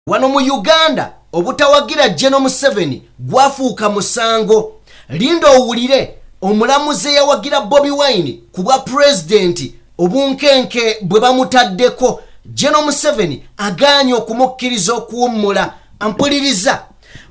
Wano mu Uganda obutawagira Gen.M7 gwafuuka musango. Lindo owulire omulamuzi yawagira Bobi Wine kuba president Obunkenke bwe bamutaddeko. Gen.M7 aganye okumukkiriza okuwummula. Ampuliriza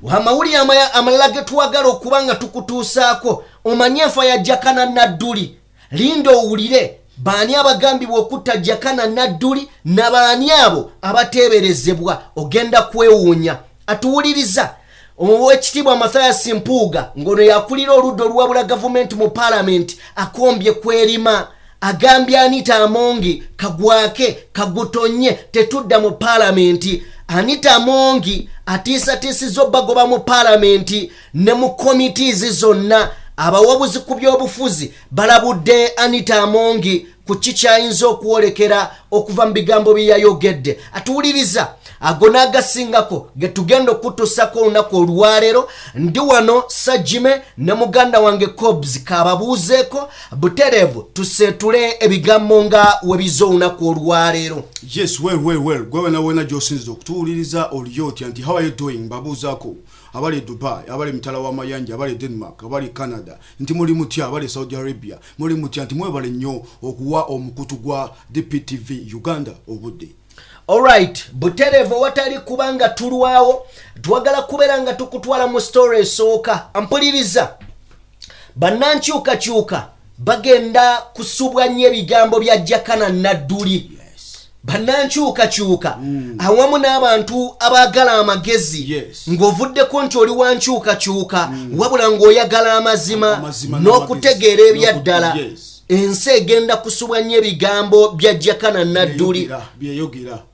amawulire amalala ge twagala okubanga tukutuusaako omanye enfa ya Jakana Nadduli. Lindo owulire baani abagambibwa okutta Jakana Nadduli na baani abo abateeberezebwa ogenda kwewuunya. Atuwuliriza Oweekitiibwa Mathias Mpuuga ngono yakulira oludda oluwabula gavumenti mu parliament akombye kwerima. Agambye Anita Amongi kagwake kagutonye tetudda mu parliament. Anita Amongi atiisatiisizza bagoba mu parliament ne mu committees zonna. Abawabuzi ku by'obufuzi balabudde Anita Amongi ku kikyayinza okwolekera okuva mu bigambo bye yayogedde. Atuwuliriza agona agasingako ge tugenda okutusako olunaku olwaleero. Ndi wano Sajime ne muganda wange Kobzi kababuuzeeko butereevu tuseetule ebigambo nga webizo olunaku olwaleero. Yes, well. Gwe wena gy'osinziza okutuwuliriza oliyo otya nti how are you doing? Babuuzaako abali Dubai, abali mitala wa mayanja, abali Denmark, abali Canada, nti muli mutya abali Saudi Arabia, muli mutya nti mwebale nnyo okuwa omukutu gwa DPTV Uganda obudde. Alright, butereevu watali kubanga tulwawo twagala kubeera nga tukutwala mu story esooka. Ampuliriza bannankyukakyuka bagenda kusubwa nnyo ebigambo bya Jakana Nadduli. Bannankyukakyuka awamu n'abantu abaagala amagezi ng'ovuddeko nti oli wankyukakyuka wabula ng'oyagala amazima n'okutegeera ebyaddala. Ensi egenda kusubwa nnyo ebigambo bya Jakana Nadduli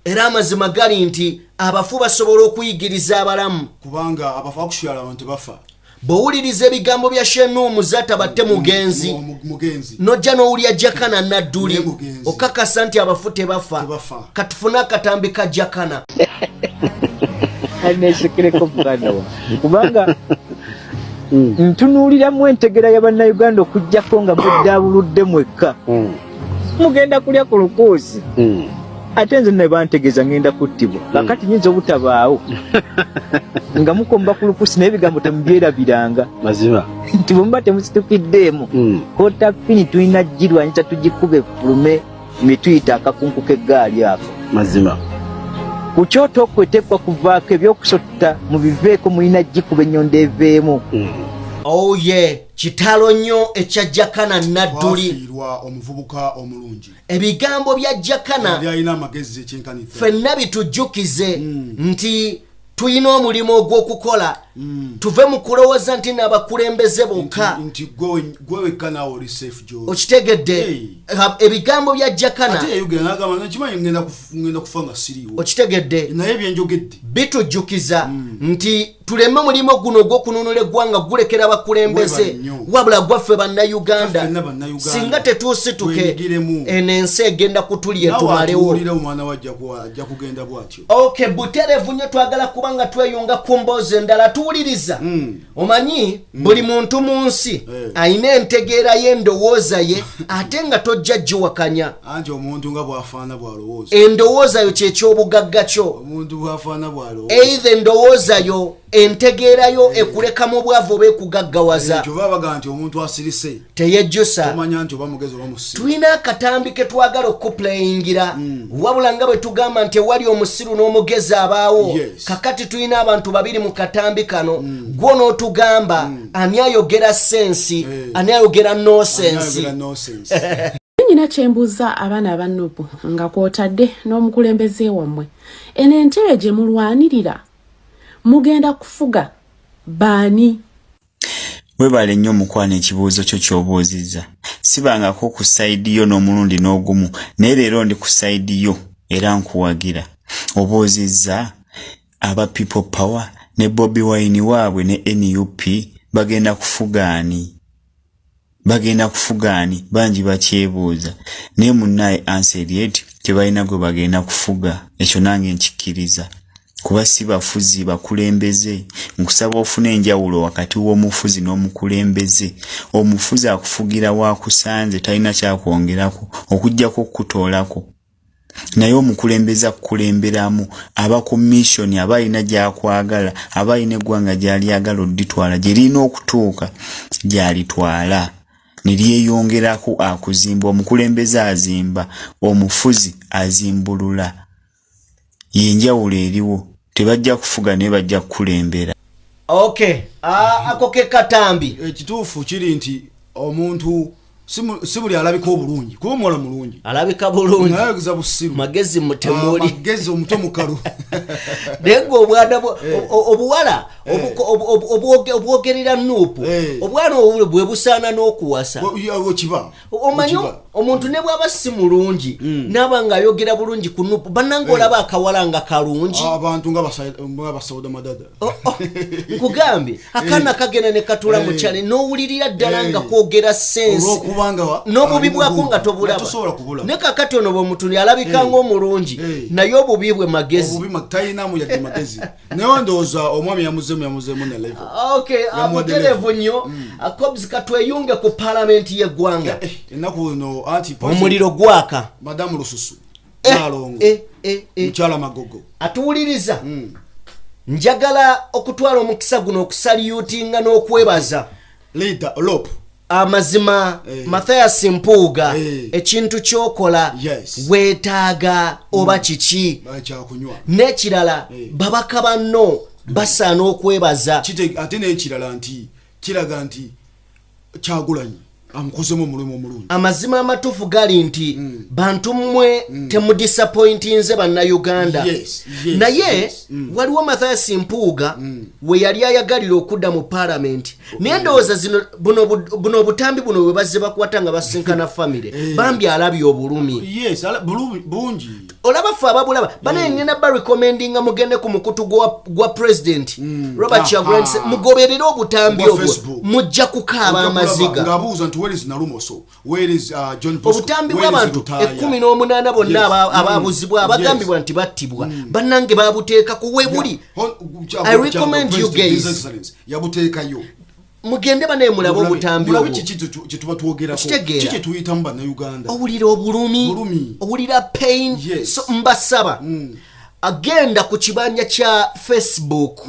era amazima gali nti abafu basobola okuyigiriza abalamu kubanga abafu akushara abantu bafa. Bowuliriza ebigambo bya Mulamuzi tabatte mugenzi nojja n'owulya Jakana Nadduli okakasa nti abafu tebafa. Katufuna akatambi ka Jakana anesekireko muganda wa kubanga ntunuuliramu entegera y'Abannayuganda okujjako nga muddaabuludde mwekka mugenda kulya ku lukoosi ate nze ne bantegeeza ngenda kuttibwa kakati nyinza obutabaawo nga mukomba ku lukuusi naye ebigambo temubyerabiranga mazima nti bwemuba temusitukiddeemu kota pini tulina girwanyisa tugikube fulume mituyita akakunku k'eggaali ako mazima ku kyoto okwetekwa kuvaako ebyokusota mubiveeko mulina gikuba ennyonda eveemu. Oh yeah, kitalo nnyo ekya Jakana Nadduli omuvubuka omulungi. Ebigambo bya Jakana byalina amagezi ekyenkanidde ffenna bitujjukize nti tuyina omulimu ogw'okukola tuve mu kulowooza nti n'abakulembeze bokka nti gwe wekka naawe oli safe jo. Okitegedde ebigambo bya Jakana ate yayogera n'agamba nakimanyi ngenda kufa nga siriiwo. Okitegedde naye byenjogedde bitujjukiza nti tuleme mulimo guno ogw'okununula eggwanga gulekera abakulembeze wabula gwaffe bannayuganda singa tetuusituke eno ensi egenda kutulya etumalewo. Omwana wajja kugenda bw'atyo. Okay, butereevu nnyo twagala kubanga tweyunga ku mboozi endala. Tuwuliriza omanyi buli muntu mu nsi ayina entegeera y'endowooza ye ate nga tojja giwakanya. Anti omuntu nga bw'afaana bw'alowooza. Endowooza yo kyekyobugagga kyo. Omuntu bw'afaana bw'alowooza. Either endowooza yo entegeera yo ekuleka mu bwavu oba ekugaggawaza. Kyova baga nti omuntu asirise teyejjusa. Omanya nti oba mugezi oba musiru. Tulina akatambi ke twagala okuplayingira wabula nga bwe tugamba nti ewali omusiru n'omugezi abaawo. Kakati tulina abantu babiri mu katambi kano gwo n'otugamba ani ayogera sensi ani ayogera no sensi. Nyina kyembuuza abaana abannupu nga kwotadde n'omukulembeze wammwe eno entebe gye mulwanirira mugenda kufuga baani? Webale nnyo mukwana ekibuuzo kyo ky'obuuzizza. Sibangako ku sayidi yo n'omulundi n'ogumu naye leero ndi ku sayidi yo era nkuwagira. Obuuzizza aba People Power ne Bobi Wine waabwe ne NUP bagenda kufugaani. Bangi bakyebuuza naye munnaye answer eti tebalina gwe bagenda kufuga. Ekyo nange nkikkiriza kuba si bafuzi bakulembeze. Nkusaba ofune enjawulo wakati w'omufuzi n'omukulembeze. Omufuzi akufugira waakusanze talina kyakwongerako okujjako okutoolako. naye omukulembeza kukulemberamu aba ku mission aba alina gyakwagala aba alina eggwanga gy'alyagala odditwala gye lirina okutuuka gy'alitwala ne lyeyongerako akuzimba. Omukulembeze azimba, omufuzi azimbulula. Yenjawulo eriwo, tebajja kufuga naye bajja kukulembera. Okay, ako ke katambi. Ekituufu kiri nti omuntu si buli alabika obulungi kuba omuwala mulungi alabika bulungi nayegiza busiru magezi mutemuli magezi omuto mukalu dengo obwana obuwala obwogerera nupu obwana obule bwe busaana n'okuwasa kiba omanyo omuntu ne bwaba si mulungi nabanga ayogera bulungi ku nupu bannanga olaba akawala nga kalungi abantu nga basawuda madada nkugambye akana kagenda ne katula mu kyane n'owulirira ddala nga kwogera sense n'obubi bwako nga tobulaba ne kakati ono bw'omuntu alabika ng'omulungi naye obubi bwe magezi talinamu yadde magezi naye ndowooza omwami yamuzeemu ne level amuterevu nnyo akobzi katweyunge ku palamenti y'eggwanga ennaku eno omuliro gwaka madamu lususu nalongo mukyala magogo atuwuliriza njagala okutwala omukisa guno okusaliyutinga n'okwebaza leader olop amazima Matthias Mpuuga ekintu kyokola weetaaga oba kiki n'ekirala babaka banno basaana okwebaza ate n'ekirala nti kiraga nti Kyagulanyi amukozemu omulimu omulungi. Amazima amatuufu gali nti bantu mmwe temudisappointinze bannayuganda naye waliwo Matthias Mpuuga we yali ayagalira okudda mu palamenti naye ndowooza zino buno obutambi buno bwe bazze bakwata nga basinkana famire bambi alabye obulumi bungi olaba ffe ababulaba banengenda barecommendinga mugende ku mukutu gwa president Robert Kyagulanyi mugoberere obutambi obwo mujja kukaaba amaziga where is Narumoso? Where is John Bosco? Obutambi bw'abantu 18 bonna ababuzibwa abagambibwa nti battibwa bannange babuteeka ku webuli. I recommend you guys yabuteekayo mugende banaye mulabo obutambi obwo kiki tuba twogerako kiki tuyita mu bannayuganda owulira obulumi owulira pain so mbasaba agenda ku kibanja kya Facebook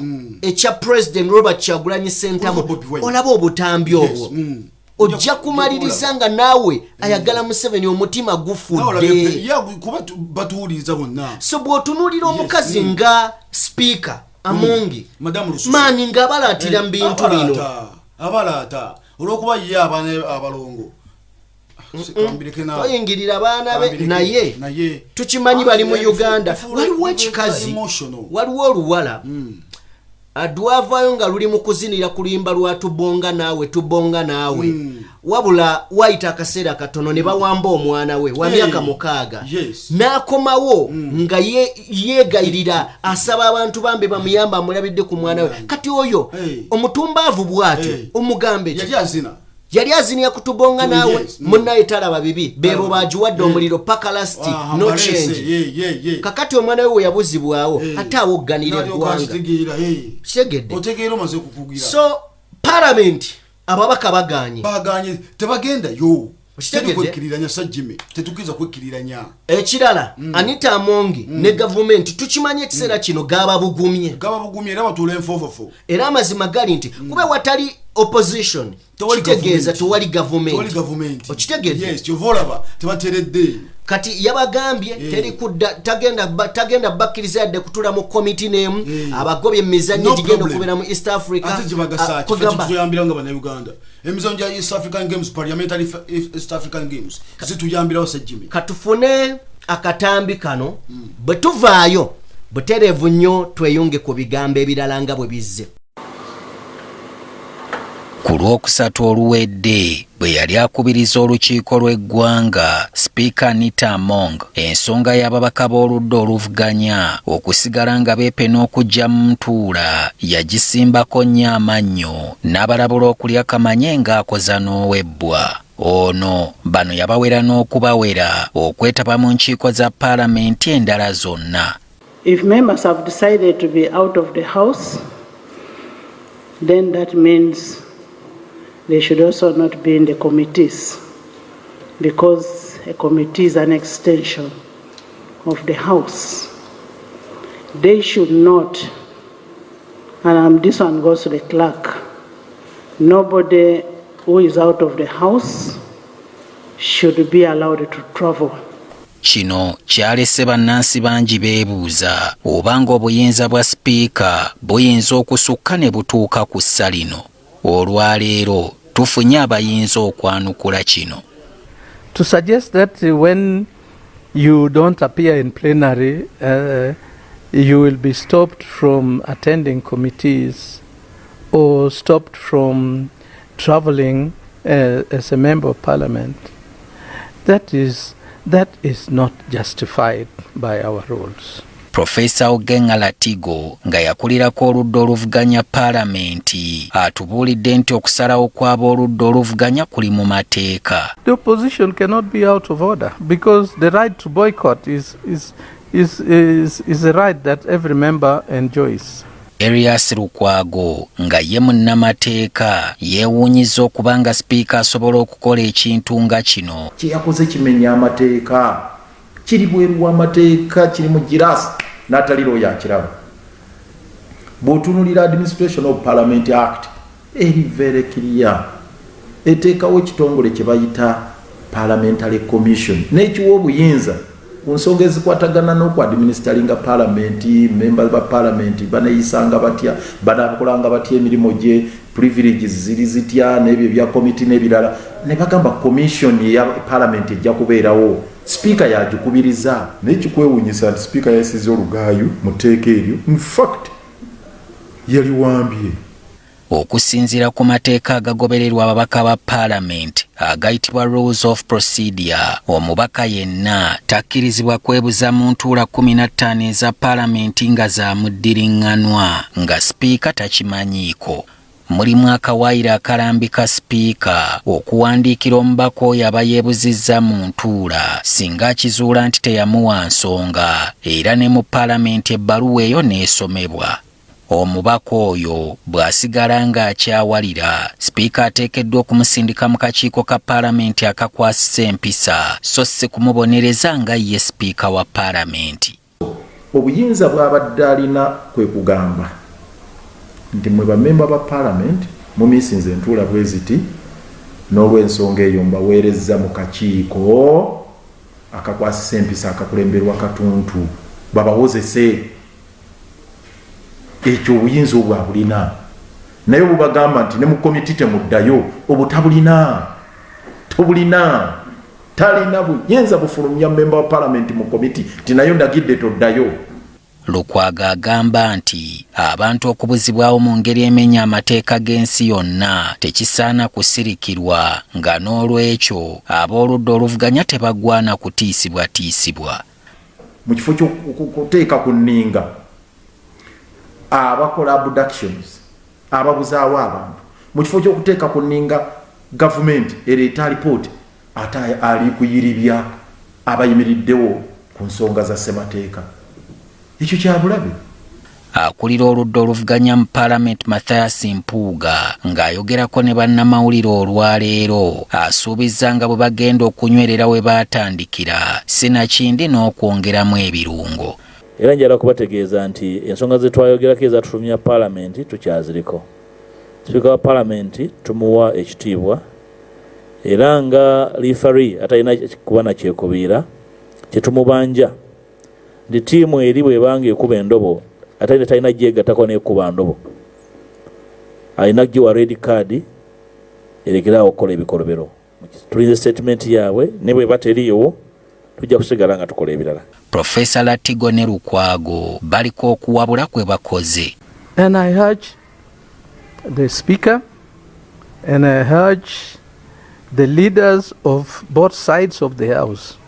ekya President Robert Kyagulanyi Center olaba obutambi obwo ojja kumaliriza nga naawe ayagala Museveni omutima gufudde kuba batuwuliriza bonna so bw'otunuulira omukazi nga speaker amongi maani nga balaatira mu bintu bino abalaata olw'okuba ye abaana abalongo oyingirira abaana be naye tukimanyi bali mu Uganda waliwo ekikazi waliwo oluwala adwavayo nga luli mu kuzinira kulimba lwa tubonga naawe wabula wayita akaseera katono ne bawamba omwana we wa myaka 6 n'akomawo nga yeegayirira asaba abantu bambe bamuyamba amulabidde ku mwana we kati oyo omutumbaavu bw'atyo omugambe yali azinia kutubonga nawe munnaye talaba bibi bebo bajuwadde omuliro paka lasti no change kakati omwana we yabuzibwawo ate awogganira eggwanga kitegedde otegeera omaze kukugira so parliament ababaka baganye tebagenda yo kwekkiriranya sajjime tetukiza kwekkiriranya ekirala Anita Amongi ne government tukimanye ekiseera kino gaba bugumye era batula enfofofo era amazima gali nti kube watali opposition kitegeeza tewali government okitegedde yes kyovolaba tebateredde kati yabagambye teri kudda tagenda bakkiriza yadde kutula mu committee name abagobye emizannyo gigenda okubeera mu East Africa ate gibagasaaki tuyambira nga bannayuganda emizannyo gya East African Games parliamentary East African Games zituyambirawo sajjimi katufune akatambi kano bwe tuvaayo butereevu nnyo tweyunge ku bigambo ebirala nga bwe bizze. Ku Lwokusatu oluwedde bwe yali akubiriza olukiiko lw'eggwanga Speaker Anita Among ensonga y'ababaka b'oludda oluvuganya okusigala nga beepena okujja mu ntuula yagisimbako nnyo amannyo n'abalabula okulya kamanye ng'akoza n'owebbwa. Ono bano yabawera n'okubawera okwetaba mu nkiiko za paalamenti endala zonna. If members have decided to be out of the house, then that means they should also not be in the committees, because a committee is an extension of the House, they should not, and this one goes to the clerk, nobody who is out of the House should be allowed to travel. Kino kyalese bannansi bangi beebuuza obanga obuyinza bwa sipiika buyinza okusukka ne butuuka ku ssa lino. Olwaleero tufunye abayinza okwanukula kino. To suggest that when you don't appear in plenary, you will be stopped from attending committees or stopped from traveling as a member of parliament, that is not justified by our rules. Profesa Ogenga Latigo nga yakulirako oludda oluvuganya paalamenti atubuulidde nti okusalawo kw'abooludda oluvuganya kuli mu mateeka. The opposition cannot be out of order because the right to boycott is a right that every member enjoys. Erias Lukwago nga ye munnamateeka yeewuunyizza okubanga sipiika asobola okukola ekintu nga kino. Kyakozze kimenya amateeka, kiri bweru w'amateeka, kiri mu girasi n'ataliro yakiraba. Bw'otunuulira Administration of Parliament Act eri very clear, eteekawo ekitongole kye bayita Parliamentary Commission n'ekiwa obuyinza ku nsonga ezikwatagana n'okwadministeringa palamenti, members ba palamenti baneyisanga batya, banakolanga batya emirimu gye, privileges ziri zitya n'ebyo bya committee n'ebirala, ne bagamba commission ya palamenti ejja kubeerawo, speaker yagikubiriza. N'ekikwewuunyisa nti speaker yasize olugaayo mu tteeka eryo, in fact yali wambye. Okusinziira ku mateeka agagobererwa ababaka ba paalamenti agayitibwa Rules of Procedure, omubaka yenna takkirizibwa kwebuza mu ntuula 15 eza paalamenti nga za muddiriŋŋanwa nga sipiika takimanyiiko. Mulimu akawaayiro akalambika sipiika okuwandiikira omubaka oyo aba yeebuzizza mu ntuula singa akizuula nti teyamuwa nsonga, era ne mu paalamenti ebbaluwa eyo n'esomebwa. Omubaka oyo bw'asigala ng'akyawalira, sipiika ateekeddwa okumusindika mu kakiiko ka paalamenti akakwasisa empisa so si kumubonereza nga ye sipiika wa paalamenti. Obuyinza bw'abadde alina kwe kugamba nti mwe bamemba ba paalamenti mumiisinze entuula bwe ziti, n'olw'ensonga eyo mbaweerezza mu kakiiko akakwasisa empisa akakulemberwa Katuntu babawozese. Ekyo obuyinza obwabulina, naye bubagamba nti ne mu komiti temuddayo, obutabulina tobulina, talina buyinza bufulumya memba wa paalamenti mu komiti ti nayo ndagidde toddayo. Lukwago agamba nti abantu okubuzibwawo mu ngeri emenya amateeka g'ensi yonna tekisaana kusirikirwa, nga n'olwekyo ab'oludda oluvuganya tebagwana kutiisibwatiisibwa. Mu kifo ky'okuteeka ku nninga abakola abductions, ababuzaawo abantu, mu kifo ky'okuteeka ku nninga gavumenti ereeta alipooti ate ali kuyiribya abayimiriddewo ku nsonga za ssemateeka. Ekyo kyabulabe. Akulira oludda oluvuganya mu paalamenti Mathias Mpuuga ng'ayogerako ne bannamawulire olwaleero asuubizza nga bwe bagenda okunywerera we baatandikira sinakindi n'okwongeramu ebirungo. Era njala kubategeeza nti ensonga ze twayogerako ezatufulumya paalamenti tukyaziriko. Sipiika wa paalamenti tumuwa ekitiibwa era nga lifari atalina kuba na kyekubiira kye tumubanja nti ttiimu eri bw'ebanga ekuba endobo ate talina gyegattako n'ekuba ndobo, alina giwa red card erekerawo okukola ebikolobero. Tulinze statement yaabwe ne bwe bateriiwo tujja kusigala nga tukola ebirala. Profesa Latigo ne Lukwago baliko okuwabula kwe bakoze. And I urge the speaker and I urge the leaders of both sides of the house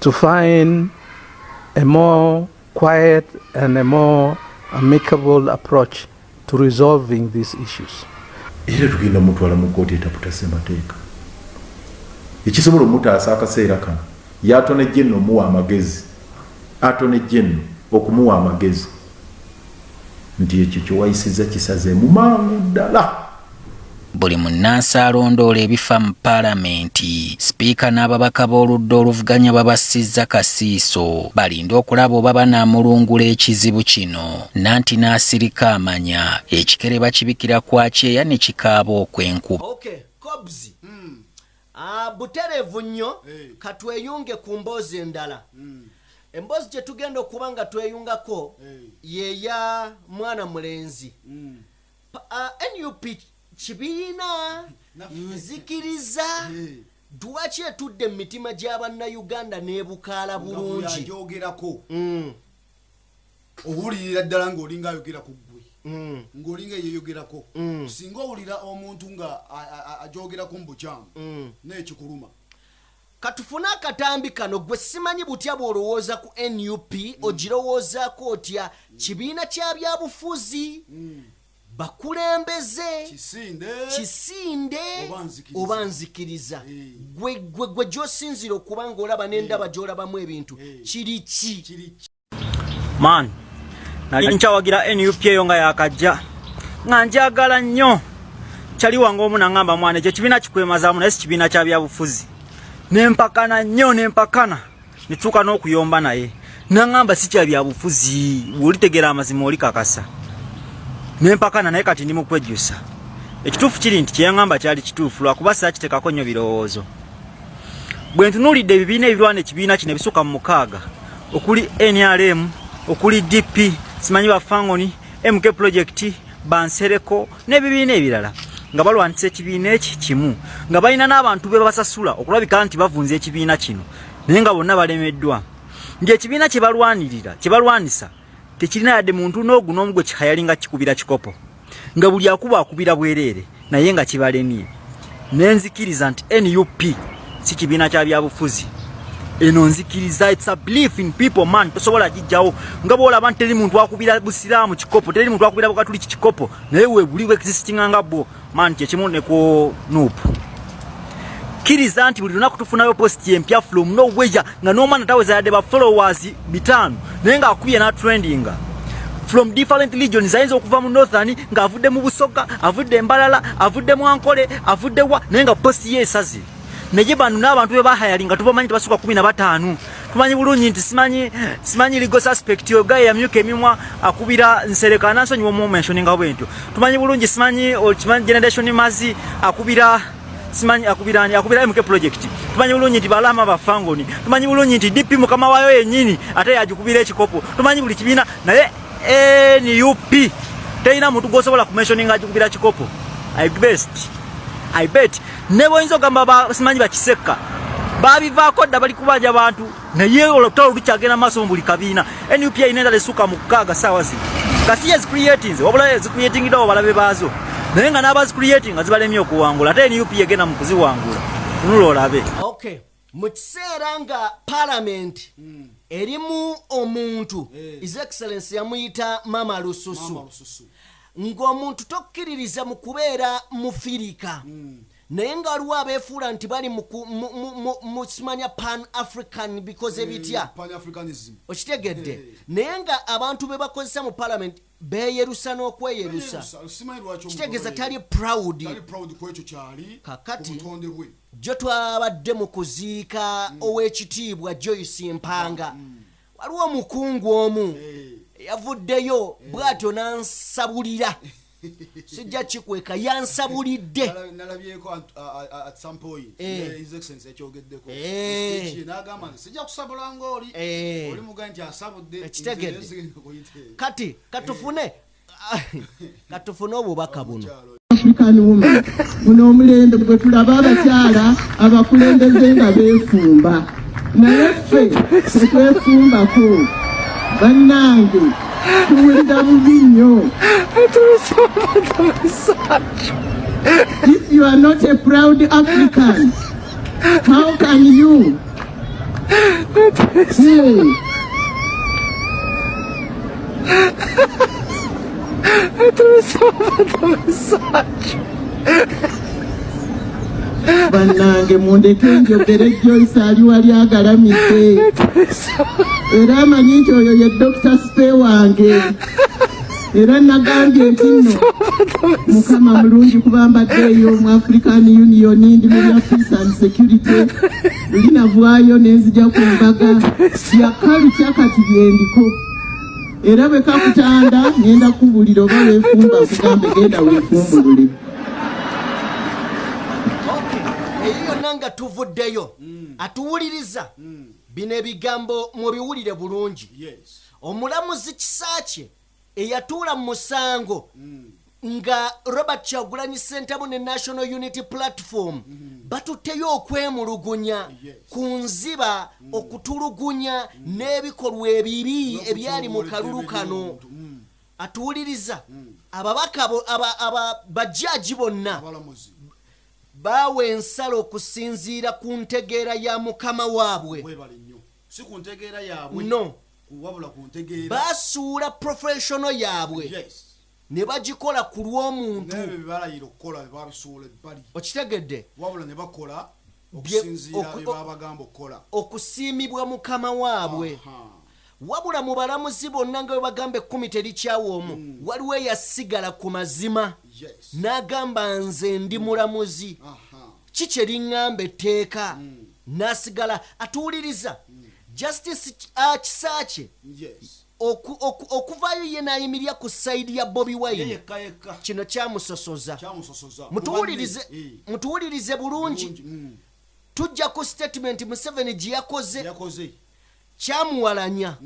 to find a more quiet and a more amicable approach to resolving these issues. Era tugenda mutwala mu kkooti etaputa ssemateeka. Ekisobola omutaasa akaseera kano yatone Gen.M omuwa amagezi, atone Gen.M okumuwa amagezi nti ekyo kye wayisizza kisaze mu mangu ddala buli munnansi alondoola ebifa mu paalamenti. Sipiika n'ababaka b'oludda oluvuganya babasizza kasiiso balinde okulaba oba banaamulungula ekizibu kino. Nanti n'asirika amanya ekikere bakibikira kwa kyeya ne kikaaba okw'enkuba. Kobzi butereevu nnyo katweyunge ku mboozi endala. Emboozi gye tugenda okuba nga tweyungako yeya mwana mulenzi. NUP kibiina nzikiriza lwaki etudde mu mitima gy'abannayuganda n'ebukaala bulungi. Owulirira ddala ng'olinga ayogera ku ggwe ng'olinga yeyogerako singa owulira omuntu nga ajogerako mu bukyamu n'ekikuluma. Katufuna akatambi kano gwe simanyi butya bw'olowooza ku NUP ogirowoozaako otya kibiina kya byabufuzi bakulembeze kisinde oba nzikiriza gwe gy'osinzira okuba ng'olaba n'endaba gy'olabamu ebintu kiri ki? Man, nali nkyawagira NUP eyo nga yakajja nga njagala nnyo kyali wange omu nangamba mwana ekyo kibiina kikwemazaamu naye si kibiina kya byabufuzi. Nempakana nnyo nempakana nituuka n'okuyomba naye nangamba si kya byabufuzi bw'olitegeera amazima oli kakasa. Nempakana naye kati ndi mu kwejjusa. Ekituufu kiri nti kyeyangamba kyali kituufu lwakuba saakiteekako nnyo birowoozo. Bwe ntunuulidde ebibiina ebirwana ekibiina kino ebisuka mu 6 okuli NRM okuli DP simanyi bafangoni MK project bansereko n'ebibiina ebirala nga balwanisa ekibiina eki kimu nga balina n'abantu be babasasula okulabika nti bavunza ekibiina kino naye nga bonna balemeddwa. Ng'ekibiina kye balwanirira kye balwanisa tekirina yadde muntu n'ogu n'omu gwe kihayali nga kikubira kikopo nga buli akubira bwereere naye nga kibalemye. Nenzikiriza nti NUP si kibiina kya byabufuzi. Eno nzikiriza, it's a belief in people man. Tosobola gijjawo nga bw'olaba nti teri muntu akubira busiraamu kikopo teri muntu akubira bukatuliki kikopo naye weebuli existinga nga bo man kyekimu ne ku nuupu. Kiriza nti buli lunaku tufunayo post empya from nowhere nga n'omwana taweza yadde ba followers 5 naye nga akubye na trendinga from different regions ayinza okuva mu northern nga avudde mu Busoga avudde Mbalala avudde mu Ankole avudde wa naye nga post ye esaze. Naye bano n'abantu be bahayalinga tubamanyi tebasuka 15. Tumanyi bulungi nti simanyi legal suspect oyo yamyuka emimwa akubira Nsereka nansonyiwa mu mentioninga bwentyo. Tumanyi bulungi simanyi generation mazi akubira simanyi akubira MK project. Tumanyi bulungi nti balama bafangoni. Tumanyi bulungi nti DP mukama wayo yennyini ate yagikubira ekikopo. Tumanyi buli kibiina naye NUP teyina muntu gosobola ku mentioninga agikubira kikopo. I bet nebo inzo gamba simanyi bakiseka babivaako dda bali kubanja abantu naye olutalo lukyagenda maaso mu buli kabiina. NUP inenda lesuka mu 6 saawa zino kasi yes creating wabula yes creating dawo balabe baazo naye nga n'abazi creating nga zibalemye okuwangula ate NUP yegenda mu kuziwangula tunula olabe. Okay, mu kiseera nga parliament erimu omuntu His Excellency yamuyita Mama Lususu ng'omuntu tokkiririza mu kubeera mufirika naye nga waliwo abeefuula nti bali mu simanya pan-african because ebitya okitegedde naye nga abantu be bakozesa mu parliament beeyerusa n'okweyerusa kitegeeza tali proud kakati jo twabadde mu kuziika ow'ekitiibwa Joyce Mpanga waliwo omukungu omu yavuddeyo bw'atyo nansabulira sijja kikweka yansabulidde nalabyeko at some point His Excellency ekyogeddeko n'agamba nti sijja kusabula ng'oli oli muga nti asabudde ekitegedde kati katufune obubaka buno African woman buno omulembe gwe tulaba abakyala abakulembeze nga beefumba naye ffe tetwefumbako bannange tuwulira bubi nnyo. If you are not a proud African, how can you? Bannange mundeke njogere Joyce ali wali agalamidde era amanyi nti oyo ye Dr. Spe wange era nagambye nti nno mukama mulungi kubambaddeeyo mu African Union ndi mu bya peace and security luli navaayo nenzija ku mbaga yakalu kyakati byendiko era bwe kakutanda ngenda kubulira oba weefumba nkugambe genda weefumbulule. Eyo nanga tuvuddeyo atuwuliriza bino ebigambo mubiwulire bulungi. Omulamuzi Kisakye eyatuula mu musango nga Robert Kyagulanyi Ssentamu ne National Unity Platform batutteyo okwemulugunya ku nziba okutulugunya n'ebikolwa ebibi ebyali mu kalulu kano. Atuwuliriza ababaka bajjaji bonna bawe ensalo okusinziira ku ntegeera ya mukama waabwe. No, basuula professional yaabwe ne bagikola ku lw'omuntu. Okitegedde okusiimibwa mukama waabwe. Wabula mu balamuzi bonna nga bwe bagamba 10 terikyawo omu waliwo eyasigala ku mazima n'agamba nze ndi mulamuzi kiki eriŋŋamba etteeka n'asigala. Atuwuliriza Justice Kisakye okuvaayo ye n'ayimirira ku sayidi ya Bobi Wine kino kyamusosoza. Mutuwulirize bulungi. Tujja ku statement Museveni gye yakoze kyamuwalanya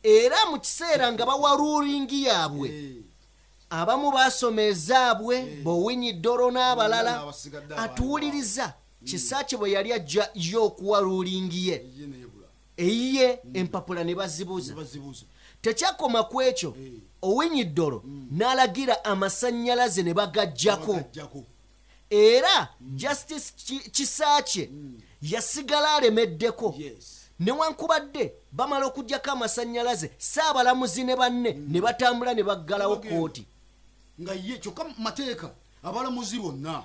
era mu kiseera nga bawaruulingi yaabwe abamu baasoma ezaabwe Bowinyi Doro n'abalala. Atuwuliriza Kisakye bwe yali ajja yo okuwaruulingi ye eyiye empapula ne bazibuza. Tekyakoma ku ekyo Owinyi Doro n'alagira amasannyalaze ne bagajjako era Justice Kisakye yasigala alemeddeko. Newankubadde bamala okujjako amasannyalaze saabalamuzi ne banne ne batambula ne baggalawo kooti nga ye kyokka mateeka abalamuzi bonna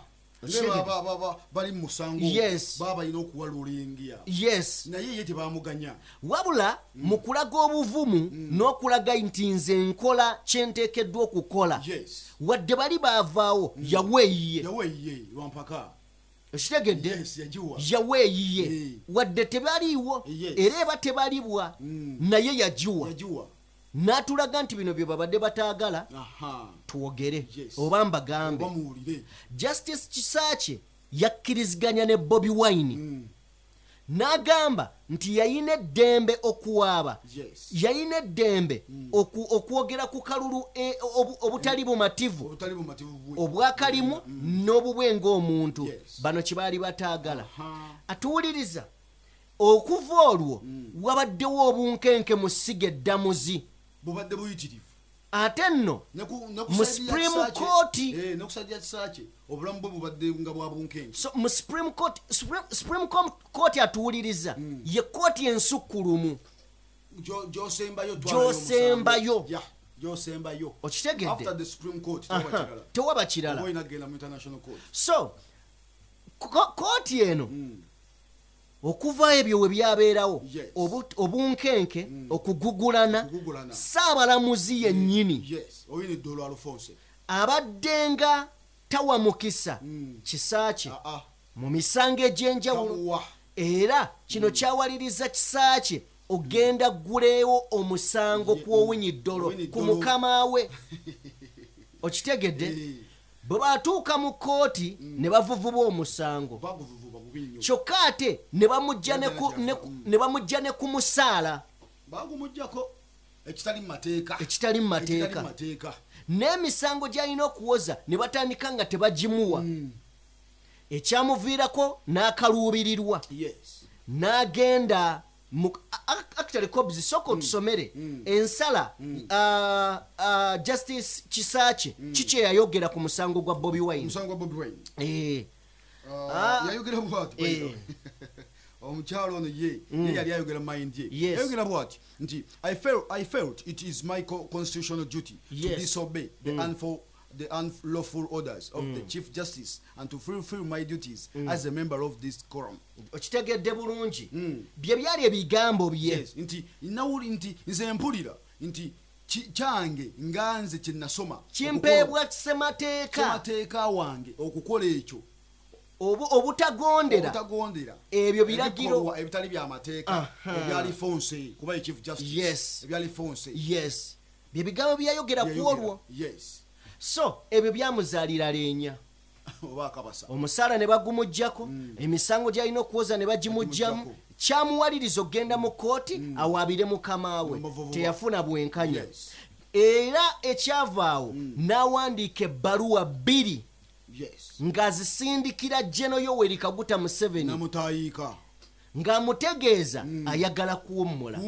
bali mu musango baba alina okuwalulingia naye ye tebamuganya. Wabula mu kulaga obuvumu n'okulaga nti nze nkola kyenteekeddwa okukola wadde bali baavaawo yaweeyiye lwampaka. Okitegedde yaweeyiye wadde tebaliiwo era eba tebalibwa naye yagiwa n'atulaga nti bino bye babadde bataagala twogere oba mbagambe. Justice Kisakye yakkiriziganya ne Bobi Wine n'agamba nti yayina eddembe okuwaaba yayina eddembe okwogera ku kalulu obutali bumativu obwakalimu n'obubwe ng'omuntu. Bano kibaali bataagala. Atuwuliriza okuva olwo wabaddewo obunkenke mu ssiga eddamuzi bubadde buyitirivu ate nno mu Supreme Court obulamu bwe bubadde nga bwa bunkenke. So mu Supreme Court atuwuliriza ye kooti ensukkulumu gy'osembayo okitegedde after the Supreme Court tewaba kirala. mu international court. So kooti eno okuva ebyo we byabeerawo obunkenke okugugulana saabalamuzi yennyini abaddenga tawa mukisa Kisakye mu misango egy'enjawulo era kino kyawaliriza Kisakye ogenda gguleewo omusango ku Owinyi Doro ku mukama we. Okitegedde bwe batuuka mu kooti ne bavuvuba omusango kyokka ate ne bamujja ne ku musaala ekitali mu mateeka n'emisango gy'alina okuwoza ne batandika nga tebagimuwa. Ekyamuviirako n'akaluubirirwa n'agenda actually Kobzi soko tusomere ensala Justice Kisakye kiki yayogera ku musango gwa Bobi Wine. Yayogera bwati omukyalo ono ye yali ayogera mind ye yayogera bwati nti I felt it is my constitutional duty to disobey the unlawful orders of the Chief Justice and to fulfill my duties as a member of this quorum. Okitegedde bulungi bye byali ebigambo bye nti nawuli nti nze mpulira nti kyange nganze kye nasoma kimpeebwa kisemateeka wange okukola ekyo obutagondera ebyo biragiro ebitali by'amateeka ebyali fonse kuba chief justice ebyali fonse bye bigambo byayogera ku olwo so ebyo byamuzaalira leenya omusaala ne bagumuggyako emisango gy'alina okuwoza ne bagimugjamu kyamuwaliriza okgenda mu kooti awaabire mukama we teyafuna bwenkanya era ekyavaawo n'awandiika ebbaluwa 2 ng'azisindikira Gen. Yoweri Kaguta Museveni ng'amutegeeza ayagala kuwummula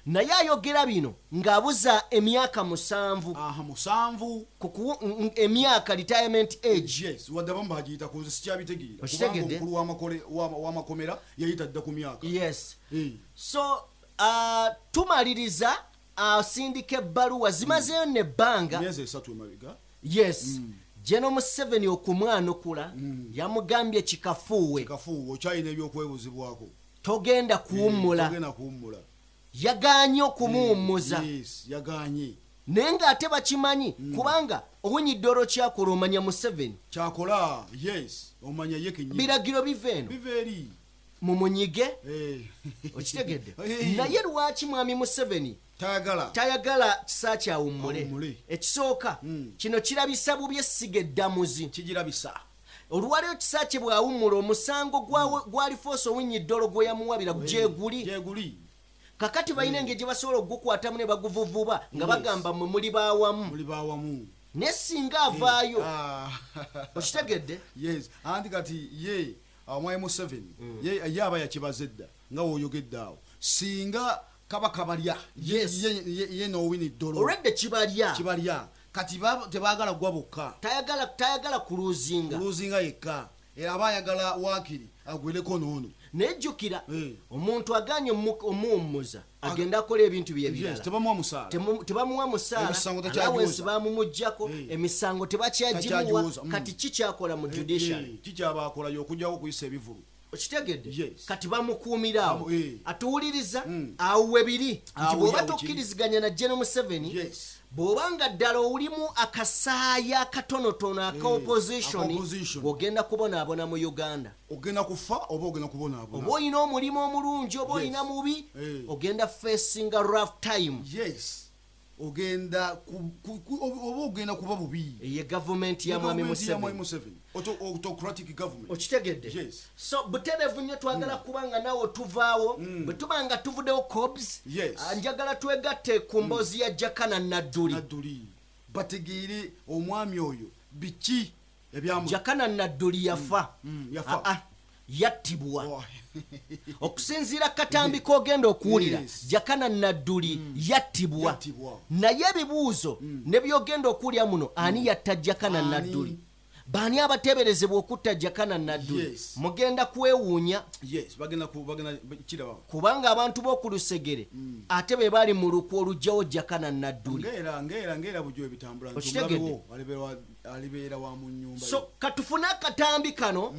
naye ayogera bino ng'abuza emyaka 7 emyaka retirement age so tumaliriza asindika ebbaluwa zimazeyo nebbanga Gen.M7 okumwanukula yamugambye kikafuuwe okyalina ebyokwebuzibwako togenda kuwummula yaganye okumuwummuza naye ng'ate bakimanyi kubanga owinyiddoro kyakola omanya Museveni kyakola omanya ye kenyini biragiro biva eno mumunyige okitegedde naye lwaki mwami Museveni tayagala kisa kyawummule ekisooka kino kirabisa bubi essiga eddamuzi olwaleero kisa kye bwawummula omusango gwali foosi owinyiddoro gwe yamuwabira gyeguli kakati balina engeri gye basobola okugukwatamu ne baguvuvuba nga bagamba mwe muli baawamu naye singa avaayo okitegedde anti kati ye omwami Museveni ye aba yakibaza edda nga woyogedde awo singa kabaka balya ye n'owinyiddoro olwedde kibalya kati tebaagala gwa bokka tayagala kuluzinga yekka era aba ayagala waakiri agwereko n'ono nejjukira omuntu aganye omuwummuza agenda akola ebintu bye birala tebamuwa musaala alawensi bamumuggyako emisango tebakyagimuwa kati kikyakola mu judiciary kikyabaakola y'okujjawo okuyisa ebivulu okitegedde kati bamukuumira awo atuwuliriza awo webiri nti bw'oba tokkiriziganya na Gen.M7 bw'obanga ddala olimu akasaaya akatonotono aka opposition ogenda kubonaabona mu Uganda ogenda kufa oba ogenda kubonaabona oba olina omulimu omulungi oba olina mubi ogenda facing a rough time ogenda kuba bubi ye government ya mwami Museveni autocratic government okitegedde so buterevu nnyo twagala kubanga nawo tuvaawo bwe tuba nga tuvuddewo cobs njagala twegatte ku mboozi ya Jakana Nadduli bategeere omwami oyo biki ebyamu Jakana Nadduli yafa yattibwa okusinziira katambi kogenda okuwulira Jakana Nadduli yattibwa naye ebibuuzo ne byogenda okuwulira muno ani yatta Jakana Nadduli baani abateeberezebwa okutta Jakana Nadduli mugenda kwewuunya kubanga abantu b'oku Lusegere ate be bali mu lukwa olugjawo Jakana Nadduli ngeera bujjo ebitambula alibeera wa mu nnyumba so katufune akatambi kano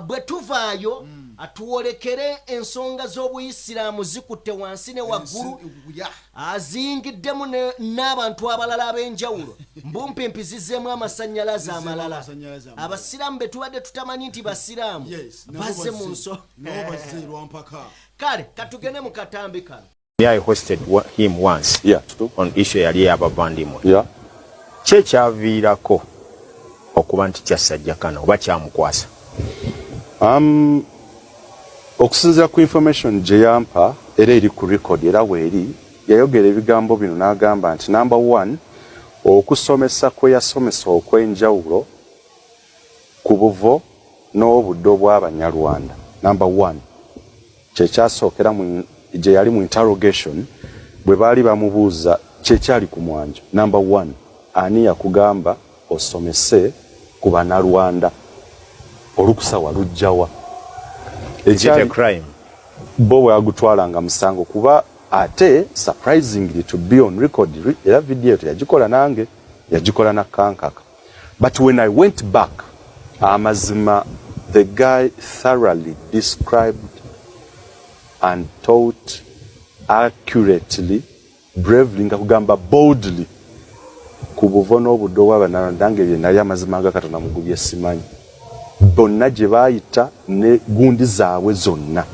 bwe tuvaayo atuwolekere ensonga z'obuyisiraamu zikutte wansi ne waggulu azingiddemu n'abantu abalala ab'enjawulo mbumpimpi zizzeemu amasannyalaze amalala abasiraamu be tubadde tutamanyi nti basiraamu bazze mu kale katugende mu katambi kano I hosted him once on issue yali ey'abavandimwe kyekyaviirako okuba nti kyassa Jakana oba kyamukwasa okusinziira ku information gye yampa era eri ku record era weeri yayogera ebigambo bino n'agamba nti number 1 okusomesa kwe yasomesa okw'enjawulo ku buvo n'obudde obw'Abanyarwanda number 1 kyekyasookera gye yali mu interrogation bwe baali bamubuuza kyekyali ku mwanjo number 1 ani yakugamba osomese ku Bannarwanda olukusa walugjawa bo bwe agutwalanga musango kuba ate surprisingly to be on record era video yagikola nange yagikola na kankaka but when I went back amazima the guy thoroughly described and taught accurately bravely nga kugamba boldly ku buvono obuddo bw'abanana ndange bye nali amazima nga Katonda mugubye simanyi bonna gye baayita ne gundi zaabwe zonna.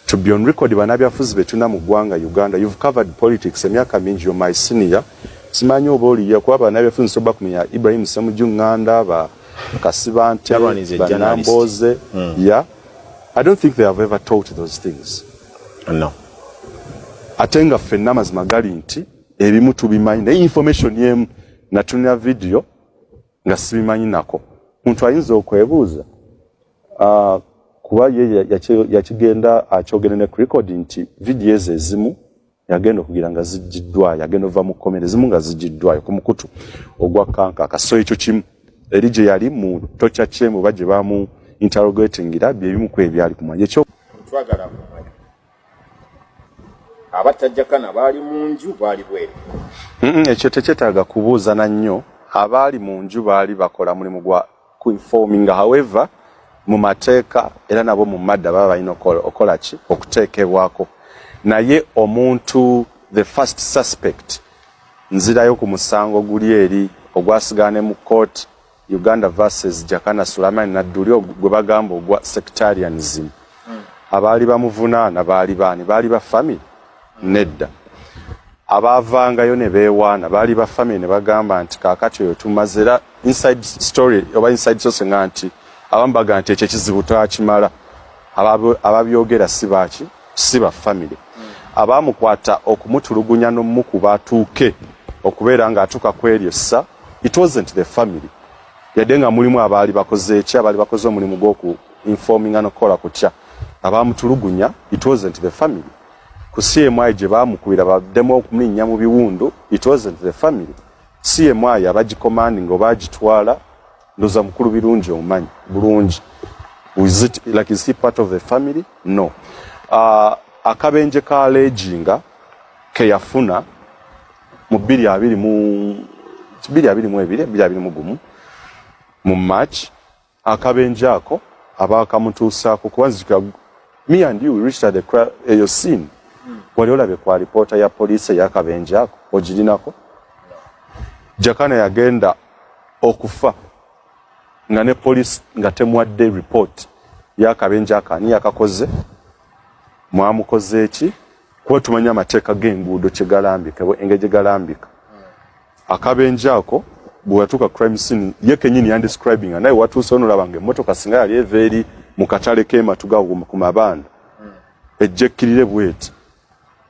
To be on record banabyafuzi betuna mu ggwanga Uganda, you've covered politics emyaka mingi, you're my senior. Simanyi oba oliya kuba banabyafuzi soba kumenya Ibrahim Ssemujju Nganda, ba Kasibante, Banamboze. Yeah. I don't think they have ever taught those things. No. Atenga ffenna mazima gali nti ebimu tubimanyi naye information yemu natunira video nga sibimanyi nako. Muntu ayinza okwebuuza kuba ye yakigenda akyogera ne record nti video ezimu yagenda okugira nga zijjiddwa, yagenda ova mu komere zimu nga zijjiddwayo ku mukutu ogwa kanka akaso ekyo kimu eri gye yali mu tocha chemu baje bamu interrogating era byebimu ku ebyali kumanya ekyo twagala kumanya abatajjakana baali mu nju baali bwere. Ekyo tekyetaaga kubuuza na nnyo. Abaali mu nju baali bakola mulimu gwa kuinforming, however mu mateeka era nabo mu madda baba balina okola ki okuteekebwako. Naye omuntu the first suspect nzirayo ku musango guli eri ogwasigane mu court Uganda versus Jakana Suleiman Nadduli gwe bagamba ogwa sectarianism. Abaali bamuvunaana baali baani? Baali ba family? Nedda. Abavangayo ne beewaana baali ba family ne bagamba nti kaakati oyo tumazera inside story oba inside source nga nti abambaga nti ekyo kizibu twakimala. Ababyogera si ba family. Abamukwata okumutulugunya n'omu ku batuuke okubeera ng'atuuka ku eryo ssa, it wasn't the family. Yadde nga mulimu abaali bakoze eki, abaali bakoze omulimu gw'oku informing n'okukola kutya. Abamutulugunya, it wasn't the family. Ku CMI gye baamukubira baddemu okuminnya mu biwundu, it wasn't the family. CMI abagicommanding obagitwala ndoza mukulu birungi omumanyi bulungi. Is he part of the family? No. Akabenje ka alleging ke yafuna mu 2022 mu March, akabenje ako abakamutuusaako kubanzika me and you reached at your scene. Wali olabe kwa reporter ya police ya akabenje ako ogirinako. Jakana yagenda okufa nga ne police nga temwadde report ya akabenje akani yakakoze mwamukoze eki kuba tumanya amateeka g'enguudo kyegalambika engeri galambika. Akabenje ako bwatuuka crime scene ye kenyini yandescribing naye watuuse onolabanga emmotoka singa yali eva eri mu katale k'ematuga ku mabanda ejjekkirire bweti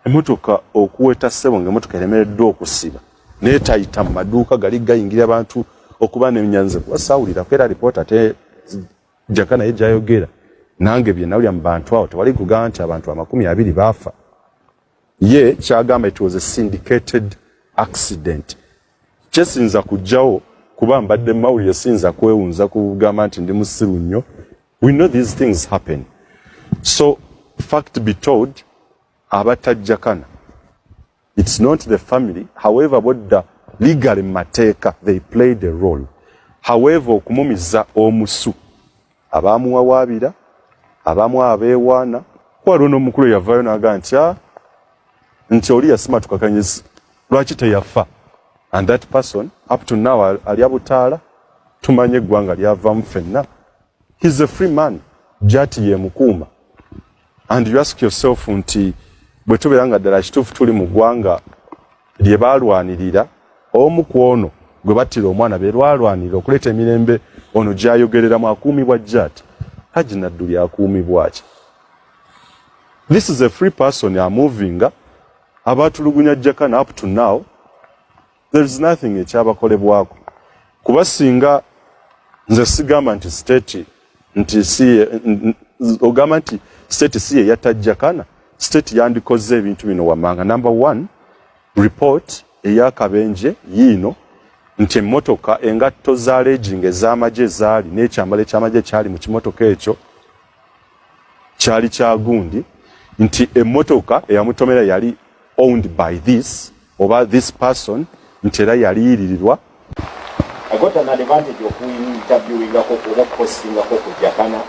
emmotoka okuweta ssebo ng'emmotoka eremereddwa okusiba naye tayita mu maduuka gali gayingira abantu okuba n'enyanze kubasaawulira kwera alipoota ate Jakana ye gyayogera nange bye nawulira mu bantu awo tewali kugamba nti abantu 20 baafa. Ye kyagamba it was a syndicated accident. Kyesinza kujjawo kuba mbadde mawulire sinza kwewunza kugamba nti ndi musiru nnyo. We know these things happen. So fact be told, abatajjakana, it's not the family. However, what the legal mateeka, they played a role. However, okumumiza omusu abamuwawaabira abamu abeewaana waliwo n'omukulu yavaayo n'agamba nti oli yasima tukakanyisa lwaki teyafa. And that person up to now ali abutaala tumanye eggwanga lyavaamu ffenna. He's a free man. Jati ye mukuuma. And you ask yourself nti bwe tubeera nga ddala kituufu tuli mu ggwanga lye baalwanirira omu ku ono gwe battira omwana be lwalwanirira okuleeta emirembe ono gy'ayogereramu akuumibwa Jati. Haji Nadduli akuumibwa ki? This is a free person moving abatulugunya Jakana up to now. There is nothing ekyabakolebwako. Kuba singa nze sigamba nti state nti si ogamba nti state si yatta Jakana, state yandikoze ebintu bino wamanga. Number 1, report eyakabenje yino nti emmotoka engatto za raging ez'amagye zaali n'ekyambalo ekyamagye kyali mu kimotoka ekyo kyali kya gundi, nti emmotoka eyamutomera yali owned by this oba this person, nti era yali yiririrwa. I got an advantage of interviewing or posting a Jakana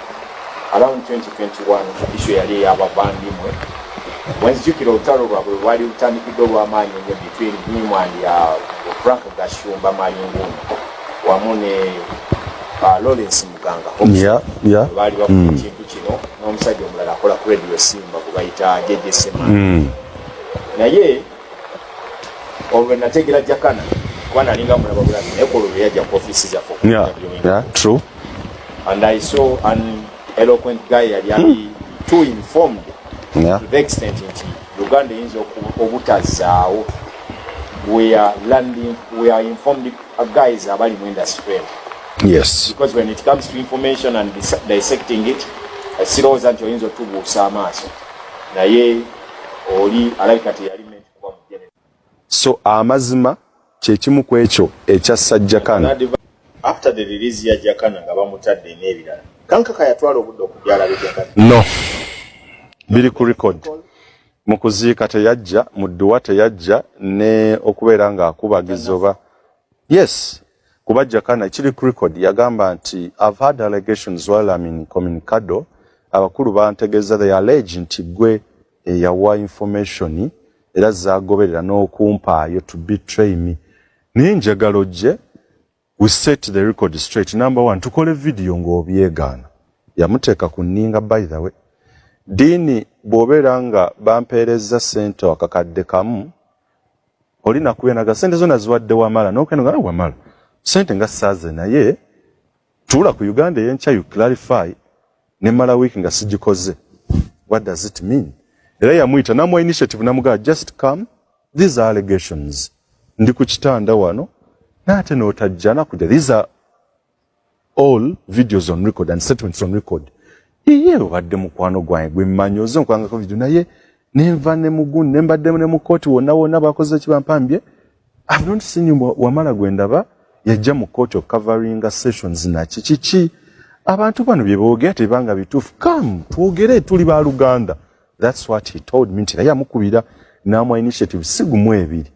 around 2021 issue yali abavandimwe wenzijukira olutalo lwabwe lwali lutandikidde olw'amaanyi ennyo between him and Frank Gashumba Mayunguni wamu ne Lawrence Muganga baali bakuba ekintu kino n'omusajja omulala akola ku radio Simba gwe bayita Gen.M7 naye olwe nategera Jakana kuba nalinga mulaba bulabi naye ku olwo yajja ku ofiisi zaffe true and I saw an eloquent guy yali too informed to the extent nti Uganda eyinza obutazaawo we are informed guys abali mu industry. Yes. Because when it comes to information and dissecting it, sirowooza nti oyinza otubuusa amaaso naye oli alabika teyali kuba mujene. So amazima kyekimu ku ekyo ekya Sajjakana. After the release ya Jakana nga bamutadde n'ebirala kankaka yatwala obudde okubyala Jakana. No. Biri ku record. Mu kuziika teyajja, mu dduwa teyajja, ne okubeera nga akubagiza oba. Yes. Kuba Jakana kiri ku record yagamba nti I've had allegations while I'm in Communicado. Abakulu bantegeeza they allege nti gwe yawa information era zaagoberera n'okumpaayo to betray me. Naye njagala ojje we set the record straight. Number one, tukole video ng'obyegaana. Yamuteeka ku nninga by the way. Dini bw'obeera nga bampeereza ssente wakakadde kamu olina kubenaga ssente zonna ziwadde Wamala n'okenoga Wamala ssente nga saaze naye tuula ku Uganda ey'enkya you clarify ne mala wiiki nga sigikoze. What does it mean? Era yamuyita namuwa initiative namugaa just come, these are allegations. Ndi ku kitanda wano n'ate n'otajja nakujja. These are all videos on record and statements on record. Iye obadde mukwano gwange gwe mmanyoze nkwangako video naye nenva ne muguni nembadde ne mukoti wonna bakoze kibampambye. I've not seen you Wamala gwendaba yajja mu court of covering sessions na chichichi. Abantu bano bye boogera tebanga bituufu. Come twogere tuli ba Luganda. That's what he told me. Nti naye amukubira n'amwa initiative sigumu ebiri.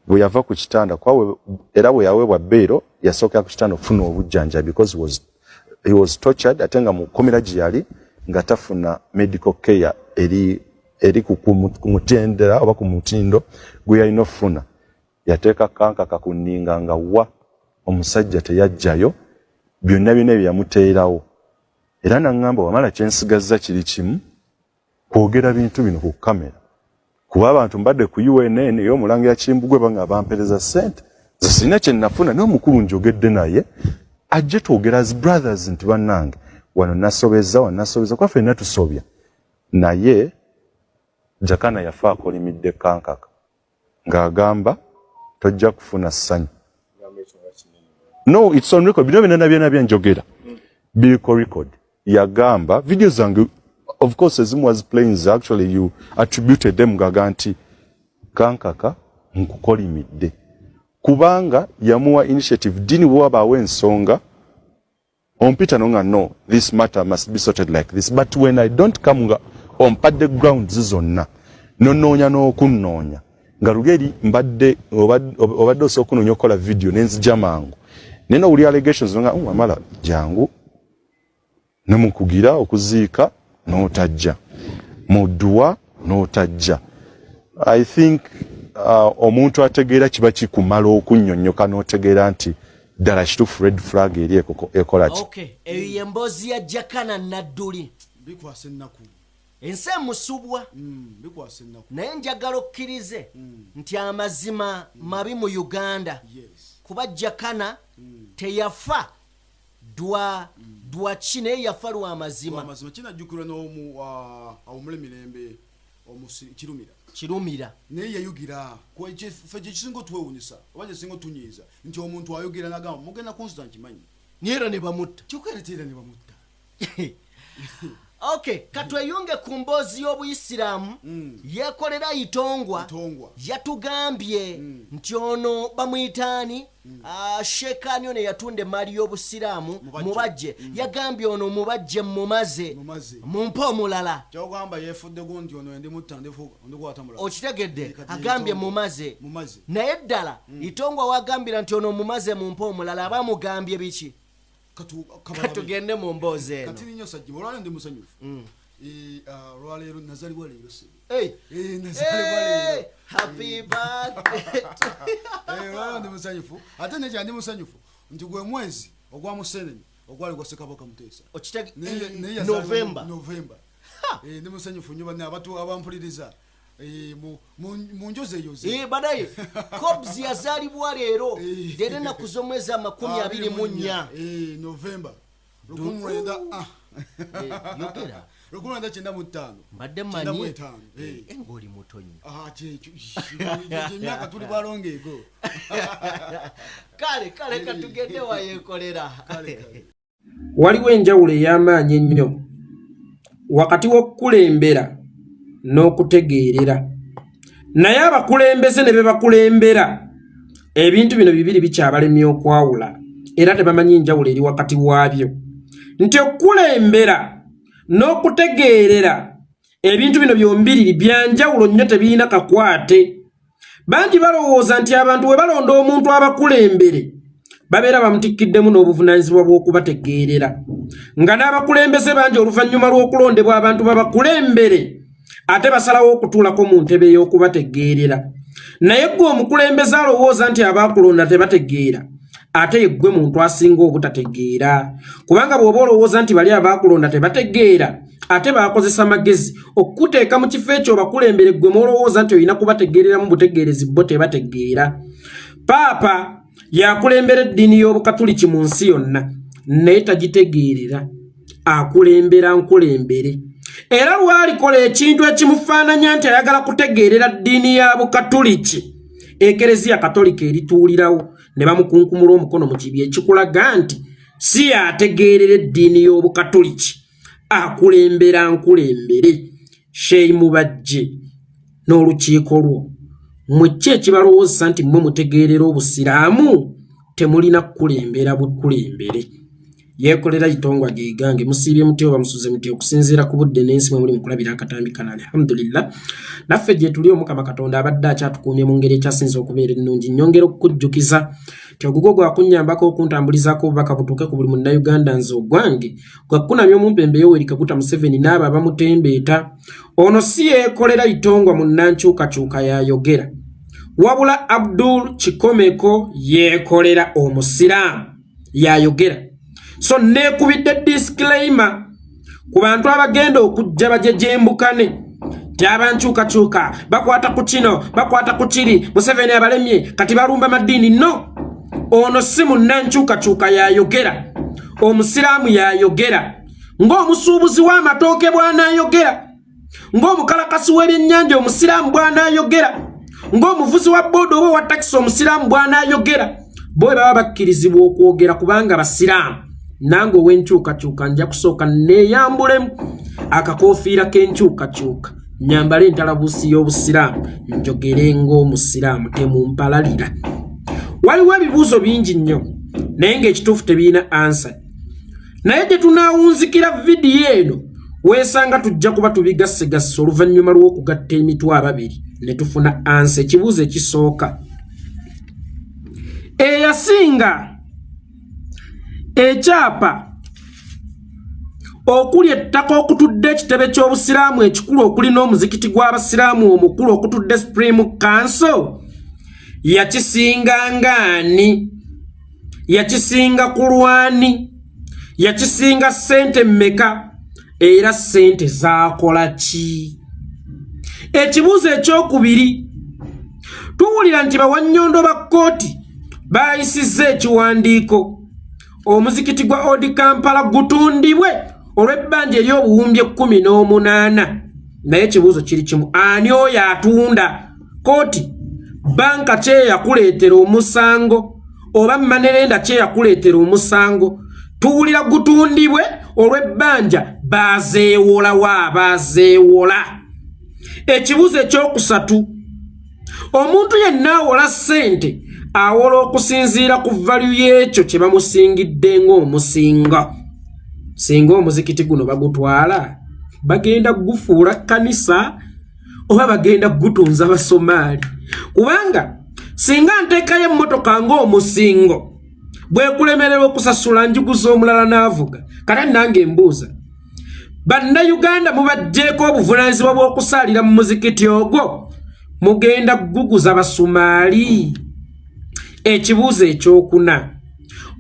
Bwe yava ku kitanda kwawe era bwe yaweebwa beero yasooka ku kitanda okufuna obujjanja because he was tortured atenga mu komera gyali nga tafuna medical care eri kumutendera oba ku mutindo gwe yalina ofuna. Yateeka kankaka ku nninga nga wa omusajja teyajjayo byonna bye yamuteerawo. Era n'aŋŋamba Wamala kyensigazza kiri kimu kwogera bintu bino ku kamera. Kuba abantu mbadde ku UNN ey'omulangira Kimbugwe banga bampereza ssente ze sirina kye nafuna n'omukulu njogedde naye ajje twogera as brothers nti bannange wano nasobeza kwa ffenna tusobya naye Jakana yafa akolimidde kankaka ng'agamba tojja kufuna ssanyu. No, it's on record. Bino byonna byenjogera biri ku record. Yagamba video zange of course ezimu was playing actually you attributed them gaganti kankaka nkukolimidde kubanga yamuwa initiative dini bw'abaawo ensonga ompita nonga no this matter must be sorted like this but when I don't come nga ompadde grounds zonna nonoonya n'okunnoonya nga lugeri mbadde obadde osooka okunoonya okukola video nenzija mangu naye nowuli allegations nga Wamala jangu nemukugira okuziika n'otajja mudduwa n'otajja. I think omuntu ategeera kiba kikumala okunnyonnyoka n'otegeera nti ddala kituufu red flag eri ekola ki. Okay, eyo y'emboozi ya Jakana Nadduli. Bikwasa ennaku. Ensi emusubwa. Bikwasa ennaku. Naye njagala okkirize nti amazima mabi mu Uganda. Yes. Kuba Jakana teyafa dwa ki naye yafa lwa mazima. Amazima kinajjukirwa n'omu awumule mirembe Kirumira. Naye yayugira ffe kye kisinga otwewunyisa oba kye kisinga otunyiiza nti omuntu ayogera n'agamba mugenda kunsuta nkimanyi. Niera ne bamutta. Kyokereteera ne bamutta. Okay, katweyunge ku mboozi y'Obuyisiraamu yeekolera Itongwa yatugambye nti ono bamuyitaani Sheekani ono yatunda emaali y'Obusiraamu mubajje yagambye ono mubajje mumaze mumpe omulala kyogamba yeefudde gundi ono ndi mutta ndikwata mulala okitegedde agambye mumaze naye ddala Itongwa wagambira nti ono mumaze mumpe omulala abamugambye biki katugende mu mboozi eno kati ninyo sajja olwale ndi musanyufu Lwaleero nazalibwa leero se. Nazalibwa leero. Happy birthday. Ndi musanyufu. Ate ne kyandi musanyufu. Nti gwe mwezi ogwa Museveni ogwali gwa Ssekabaka Muteesa. Okitege November. Ndi musanyufu nnyo banne abatu abampuliriza. Mu njoze yoze. Badaye. Cobbs yazalibwa leero. Dere na kuzomwezi 24. November. Lukumwenda yogera. Lukumwenda 95. Mbadde manyi. Engoli mutonyi. Emyaka tuli balongego. Kale katugende wayekolera. Waliwo enjawulo ey'amaanyi ennyo wakati w'okukulembera n'okutegeerera. Naye abakulembeze ne be bakulembera ebintu bino bibiri bikyabalemye okwawula era tebamanyi enjawulo eri wakati waabyo. Nti okukulembera n'okutegeerera ebintu bino byombiriri byanjawulo nnyo tebirina kakwate. Bangi balowooza nti abantu we balonda omuntu abakulembere babeera bamutikiddemu n'obuvunaanyizibwa bw'okubategeerera. Nga n'abakulembeze bangi oluvannyuma lw'okulondebwa abantu babakulembere ate basalawo okutuulako mu ntebe y'okubategeerera. Naye ggwe omukulembeze alowooza nti abaakulonda tebategeera ate yeggwe muntu asinga obutategeera. Kubanga bw'oba olowooza nti bali abaakulonda tebategeera ate baakozesa magezi okukuteeka mu kifo ekyo bakulembere ggwe mwolowooza nti olina kubategeereramu butegeerezi bo tebategeera. Paapa yakulembera eddiini y'Obukatuliki mu nsi yonna naye tagitegeerera. Akulembera nkulembere. Era lwalikola ekintu ekimufaananya nti ayagala kutegeerera ddiini ya Bukatuliki, Ekereziya Katolika erituulirawo ne bamukunkumula omukono mu kibi ekikulaga nti si yategeerera eddiini y'Obukatuliki. Akulembera nkulembere. Shame bajje n'olukiiko lwo. Mmwe ki ekibalowooza nti mmwe mutegeerera Obusiraamu? Temulina kukulembera bukulembere. Yekolera Itongwa Gigange musiibye mutyo bamusuze mutyo okusinziira ku budde n'ensi mwe muli mukulabira akatambi kana. Alhamdulillah naffe gye tuli Omukama Katonda abadde akyatukuumye mu ngeri ekyasinze okubeera ennungi. Nnyongera okukujjukiza ti ogugo gwakunnyambako okuntambulizaako obubaka butuuke ku buli munnayuganda nze ogwange gwakunamya omumpembe Yoweri Kaguta Museveni n'abo abamutembeeta. Ono si yeekolera Itongwa munnankyukakyuka yayogera wabula Abdul Kikomeko yeekolera omusiraamu yayogera. So nekubidde disclaimer ku bantu abagenda okujja bajejembukane ti abankyukakyuka bakwata ku kino bakwata ku kiri Museveni abalemye kati balumba maddiini. No, ono si munnankyukakyuka yayogera, omusiraamu yayogera, ng'omusuubuzi w'amatooke bw'anaayogera, ng'omukalakasi w'ebyennyanja omusiraamu bw'anaayogera, ng'omuvuzi wa booda oba wa takisi omusiraamu bw'anaayogera. Bo baba bakkirizibwa okwogera kubanga basiraamu. Nange ow'enkyukakyuka nja kusooka neeyambulemu akakoofiira k'enkyukakyuka nyambale entalabuusi y'Obusiraamu njogere ng'omusiraamu temumpalalira. Waliwo ebibuuzo bingi nnyo naye ng'ekituufu tebirina ansa. Naye gye tunaawunzikira vidiyo eno weesanga tujja kuba tubigassegassa oluvannyuma lw'okugatta emitwe ababiri ne tufuna ansa. Ekibuuzo ekisooka, eyasinga ekyapa okuli ettaka okutudde ekitebe ky'Obusiraamu ekikulu okuli n'omuzikiti gw'Abasiraamu omukulu okutudde Supreme Council yakisinga ngaani? Yakisinga ku lwani? Yakisinga ssente mmeka? Era ssente zaakola ki? Ekibuuzo ekyokubiri, tuwulira nti bawannyondo ba kkooti baayisizza ekiwandiiko omuzikiti gwa Odi Kampala gutundibwe olw'ebbanja ery'obuwumbi 18. Naye ekibuuzo kiri kimu, ani oyo atunda? Kooti, banka kye yakuleetera omusango oba Manerenda kye yakuleetera omusango? Tuwulira gutundibwe olw'ebbanja baazeewola wa baazeewola. Ekibuuzo ekyokusatu, omuntu yenna awola ssente awola okusinziira ku value y'ekyo kye bamusingidde ng'omusinga. Singa omuzikiti guno bagutwala bagenda gufuula kkanisa oba bagenda gutunza Basomaali? Kubanga singa nteekayo emmotoka ng'omusingo bwekulemerera okusasula njuguza omulala n'avuga, kale nange mbuuza Bannayuganda mubaggyeko obuvunaanyizibwa bw'okusaalira mu muzikiti ogwo mugenda kuguguza Basumaali. Ekibuuzo ekyokuna,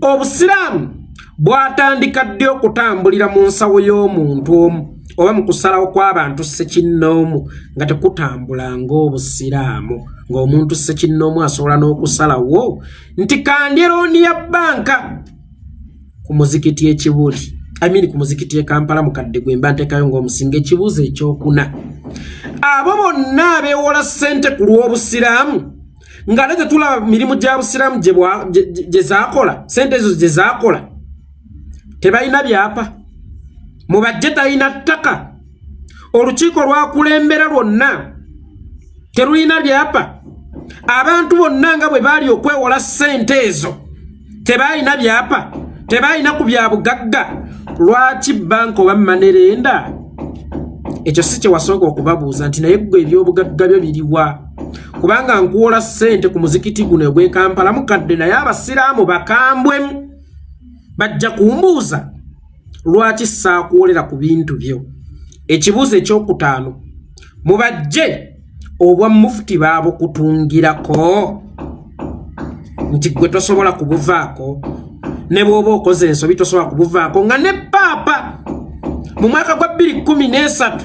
obusiraamu bwatandika ddi okutambulira mu nsawo y'omuntu omu oba mu kusalawo kw'abantu ssekinnoomu nga tekutambula ng'obusiraamu, ng'omuntu ssekinnoomu asobola n'okusalawo nti kandyeroni ya bbanka ku muzikiti ekibuli ku muzikiti e Kampala mukadde gwe mba nteekayo ng'omusinga. Ekibuuzo ekyokuna, abo bonna abeewola ssente ku lw'obusiraamu nga ne tetulaba mirimu gya busiraamu gye zaakola, ssente ezo gye zaakola tebalina byapa, mubajje talina ttaka, olukiiko lwakulembera lwonna terulina byapa, abantu bonna nga bwe baali okwewola ssente ezo tebalina byapa, tebalina ku bya bugagga. Lwaki banka oba manerenda? Ekyo si kye wasooka okubabuuza nti naye gwe ebyobugagga byo biriwa? Kubanga nkuwola ssente ku muzikiti guno ogw'e Kampala mukadde naye abasiraamu bakambwemu bajja kumbuuza lwaki saakuwolera ku bintu byo. Ekibuuzo ekyokutaano, mubajje obwa mufuti baabo kutungirako nti gwe tosobola kubuvaako, ne bw'oba okoze ensobi tosobola kubuvaako, nga ne paapa mu mwaka gwa 2013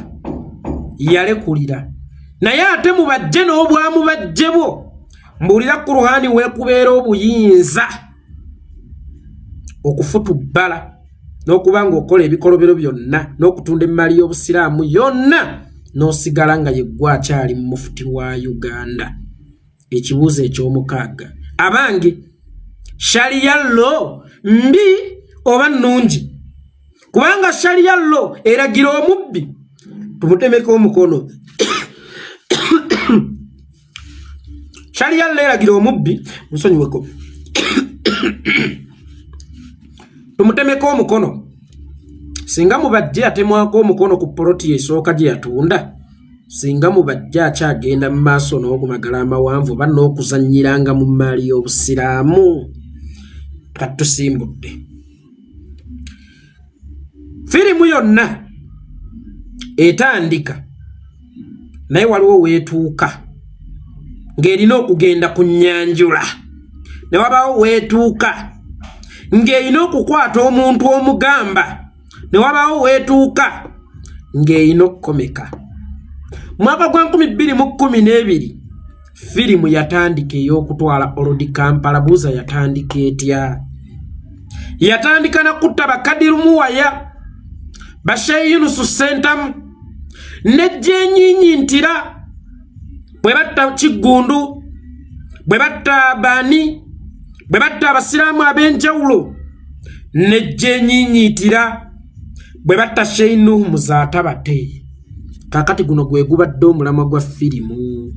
yalekulira. Naye ate mubajje n'obwamu bajje bwo mbuulira ku ruhani weekubeera obuyinza okufuta bbala n'okuba ng'okola ebikolobero byonna n'okutunda emmali y'obusiraamu yonna n'osigala nga yeggwa akyali mu mufuti wa Uganda. Ekibuuzo eky'omukaaga, abange sharia law mbi oba nnungi? Kubanga sharia law eragira omubbi tumutemeko omukono. Sharia law eragira omubbi musonyiweko tumutemeko omukono. Singa mubajje atemwako omukono ku poloti esooka gye yatunda, singa mubajje akyagenda mu maaso n'ogumagala amawanvu oba n'okuzannyiranga mu mmaali y'obusiraamu. Katusimbudde firimu yonna etandika naye waliwo weetuuka ng'erina okugenda ku nnyanjula, ne wabaawo weetuuka ng'erina okukwata omuntu omugamba, ne wabaawo weetuuka ng'erina okukomeka. Mwaka gwa 2012 firimu yatandika ey'okutwala oludi Kampala. Buuza yatandika etya? Yatandika na kutta Bakadiru Muwaya, Basheyi Yunusu Sentamu ne Gyenyinyi Ntira, bwe batta Kiggundu, bwe batta Bani, bwe batta abasiraamu ab'enjawulo, ne Gyenyinyi Ntira bwe batta Sheyi Nuhu Muzatabate. Kakati guno gwe gubadde omulamwa gwa firimu,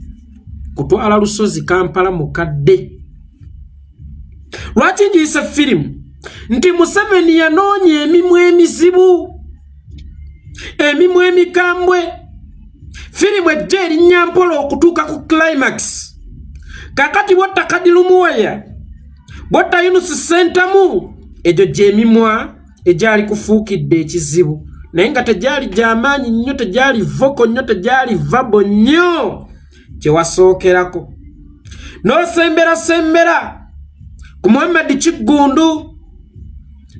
kutwala lusozi Kampala mukadde. Lwaki njiyisa firimu? Nti Museveni yanoonya emimwa emizibu, emimwa emikambwe. Firimu ejja erinnya mpola okutuuka ku climax. Kakati botta Kadiru Muwaya, botta Yunusu Sentamu, egyo gy'emimwa egyali kufuukidde ekizibu, naye nga tegyali gy'amaanyi nnyo, tegyali voko nnyo, tegyali vabo nnyo. Kye wasookerako n'osembera ku Muhammad Kiggundu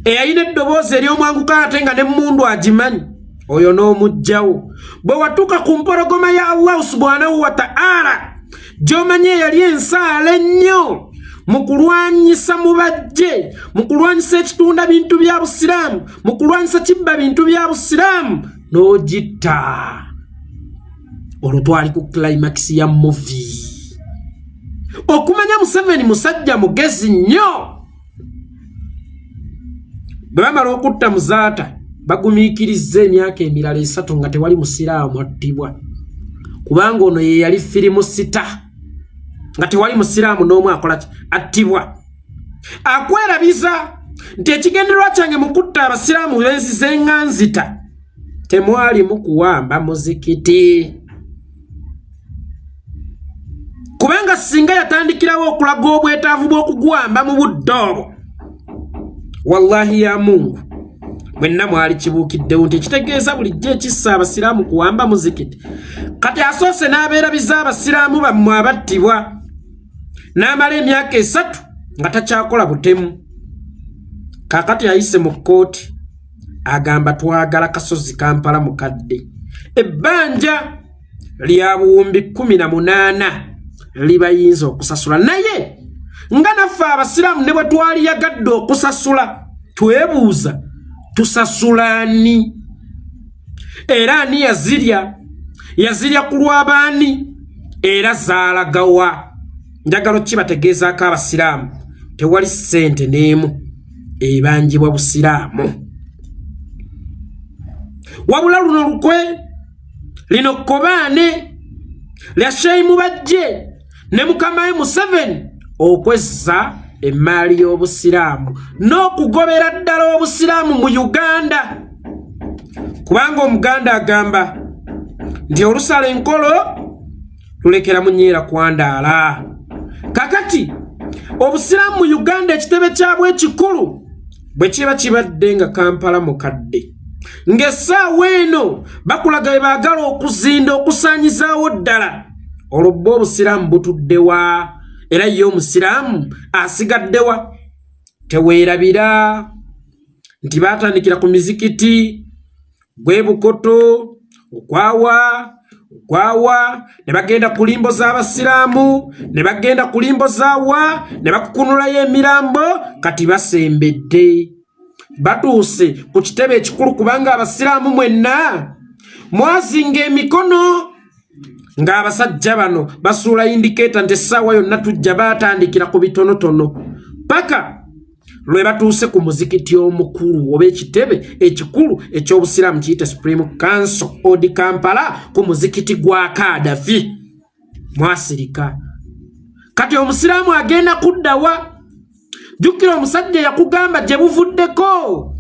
eyalina eddoboozi ery'omwanguka ate nga n'emmundu agimanyi, oyo n'omugjawo. Bwe watuuka ku mpologoma ya Allah subhanahu wa ta'ala gy'omanye yali ensaala ennyo mu kulwanyisa mubajje, mu kulwanyisa ekitunda bintu bya busiraamu, mu kulwanyisa kibba bintu bya busiraamu, n'ogitta. Olwo twali ku climax ya movie. Okumanya Museveni musajja mugezi nnyo. Bwe bamala okutta Muzaata bagumiikiriza emyaka emirala 3 nga tewali musiraamu attibwa, kubanga ono ye yali firimu sita nga tewali musiraamu n'omu akola attibwa. Akwerabiza nti ekigendererwa kyange mu kutta abasiraamu benzize eŋŋanzita temwali mu kuwamba muzikiti. Kubanga singa yatandikirawo okulaga obwetaavu bw'okugwamba mu budde obwo, wallahi ya Mungu mwenna mwali kibuukiddewo nti ekitegeeza bulijjo ekissa abasiraamu kuwamba muzikiti kati asoose n'abeera biza abasiraamu bammwe abattibwa n'amala emyaka 3 nga takyakola butemu kaakati ayise mu kkooti agamba twagala kasozi Kampala mukadde ebbanja lya buwumbi 18 libayinza okusasula naye nga naffe abasiraamu ne bwe twaliyagadde okusasula twebuuza tusasula ani era ani yazirya ku lw'abaani era zaalagawa njagalo kibategeezaako abasiraamu tewali ssente n'emu ebanjibwa busiraamu wabula luno lukwe lino kkobaane lya Sheikh Bajje ne mukama we Museveni okwezza emmaali y'obusiraamu n'okugobera ddala obusiraamu mu Uganda kubanga omuganda agamba nti olusala enkolo lulekera munyeera kwandaala kakati obusiraamu mu Uganda ekitebe kyabwe ekikulu bwe kiba kibadde nga Kampala mukadde ng'essaawa eno bakulaga bwe baagala okuzinda okusaanyizaawo ddala olwo obusiraamu butuddewa era ye omusiraamu asigaddewa teweerabira nti baatandikira ku mizikiti gwe Bukoto okwawa ne bagenda ku limbo z'abasiraamu ne bagenda ku limbo zaawa ne bakukunulayo emirambo kati basembedde batuuse ku kitebe ekikulu kubanga abasiraamu mwenna mwazinga emikono ng'abasajja bano basuula indikeeta nti essaawa yonna tujja baatandikira ku bitonotono paka lwe batuuse ku muzikiti omukulu oba ekitebe ekikulu eky'obusiraamu kiyite Supreme Council odi Kampala ku muzikiti gwa Kadafi mwasirika kati omusiraamu agenda kuddawa jukira omusajja yakugamba gye buvuddeko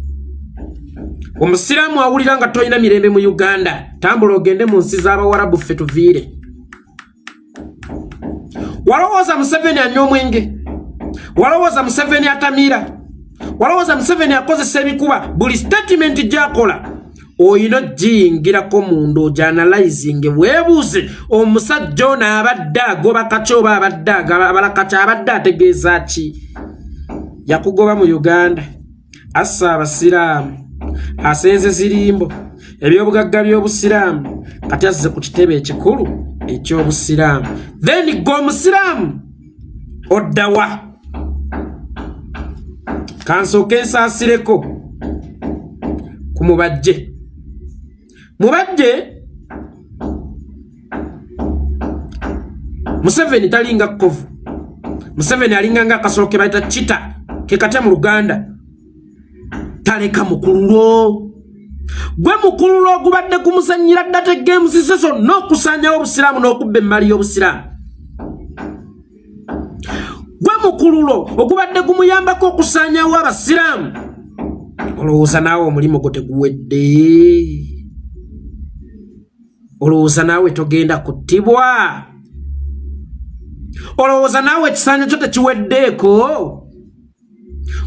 omusiraamu awulira nga toyina mirembe mu Uganda tambula ogende mu nsi z'Abawarabu ffe tuviire walowooza Museveni anywa omwenge walowooza Museveni atamiira walowooza Museveni akozesa ebikuba buli statement gy'akola oyina giyingirako munda ogyanalyzinge weebuuze omusajja ono abadde agoba kaki oba abadde agabala kaki abadde ategeeza ki yakugoba mu Uganda assa abasiraamu asenze zirimbo ebyobugagga by'obusiraamu kati azze ku kitebe ekikulu eky'obusiraamu then go omusiraamu oddawa kansooke nsaasireko ku Mubajje Museveni talinga kkovu Museveni alinga nga akasolo ke bayita chita ke kate mu Luganda taleka mukululo gwe mukululo ogubadde kumusanyira data games seso n'okusaanyawo obusiraamu n'okubba emmali y'obusiraamu gwe mukululo ogubadde gumuyambako okusaanyawo abasiraamu olowooza naawe omulimu gwo teguwedde olowooza naawe togenda kuttibwa olowooza naawe ekisaanyo kyo tekiweddeeko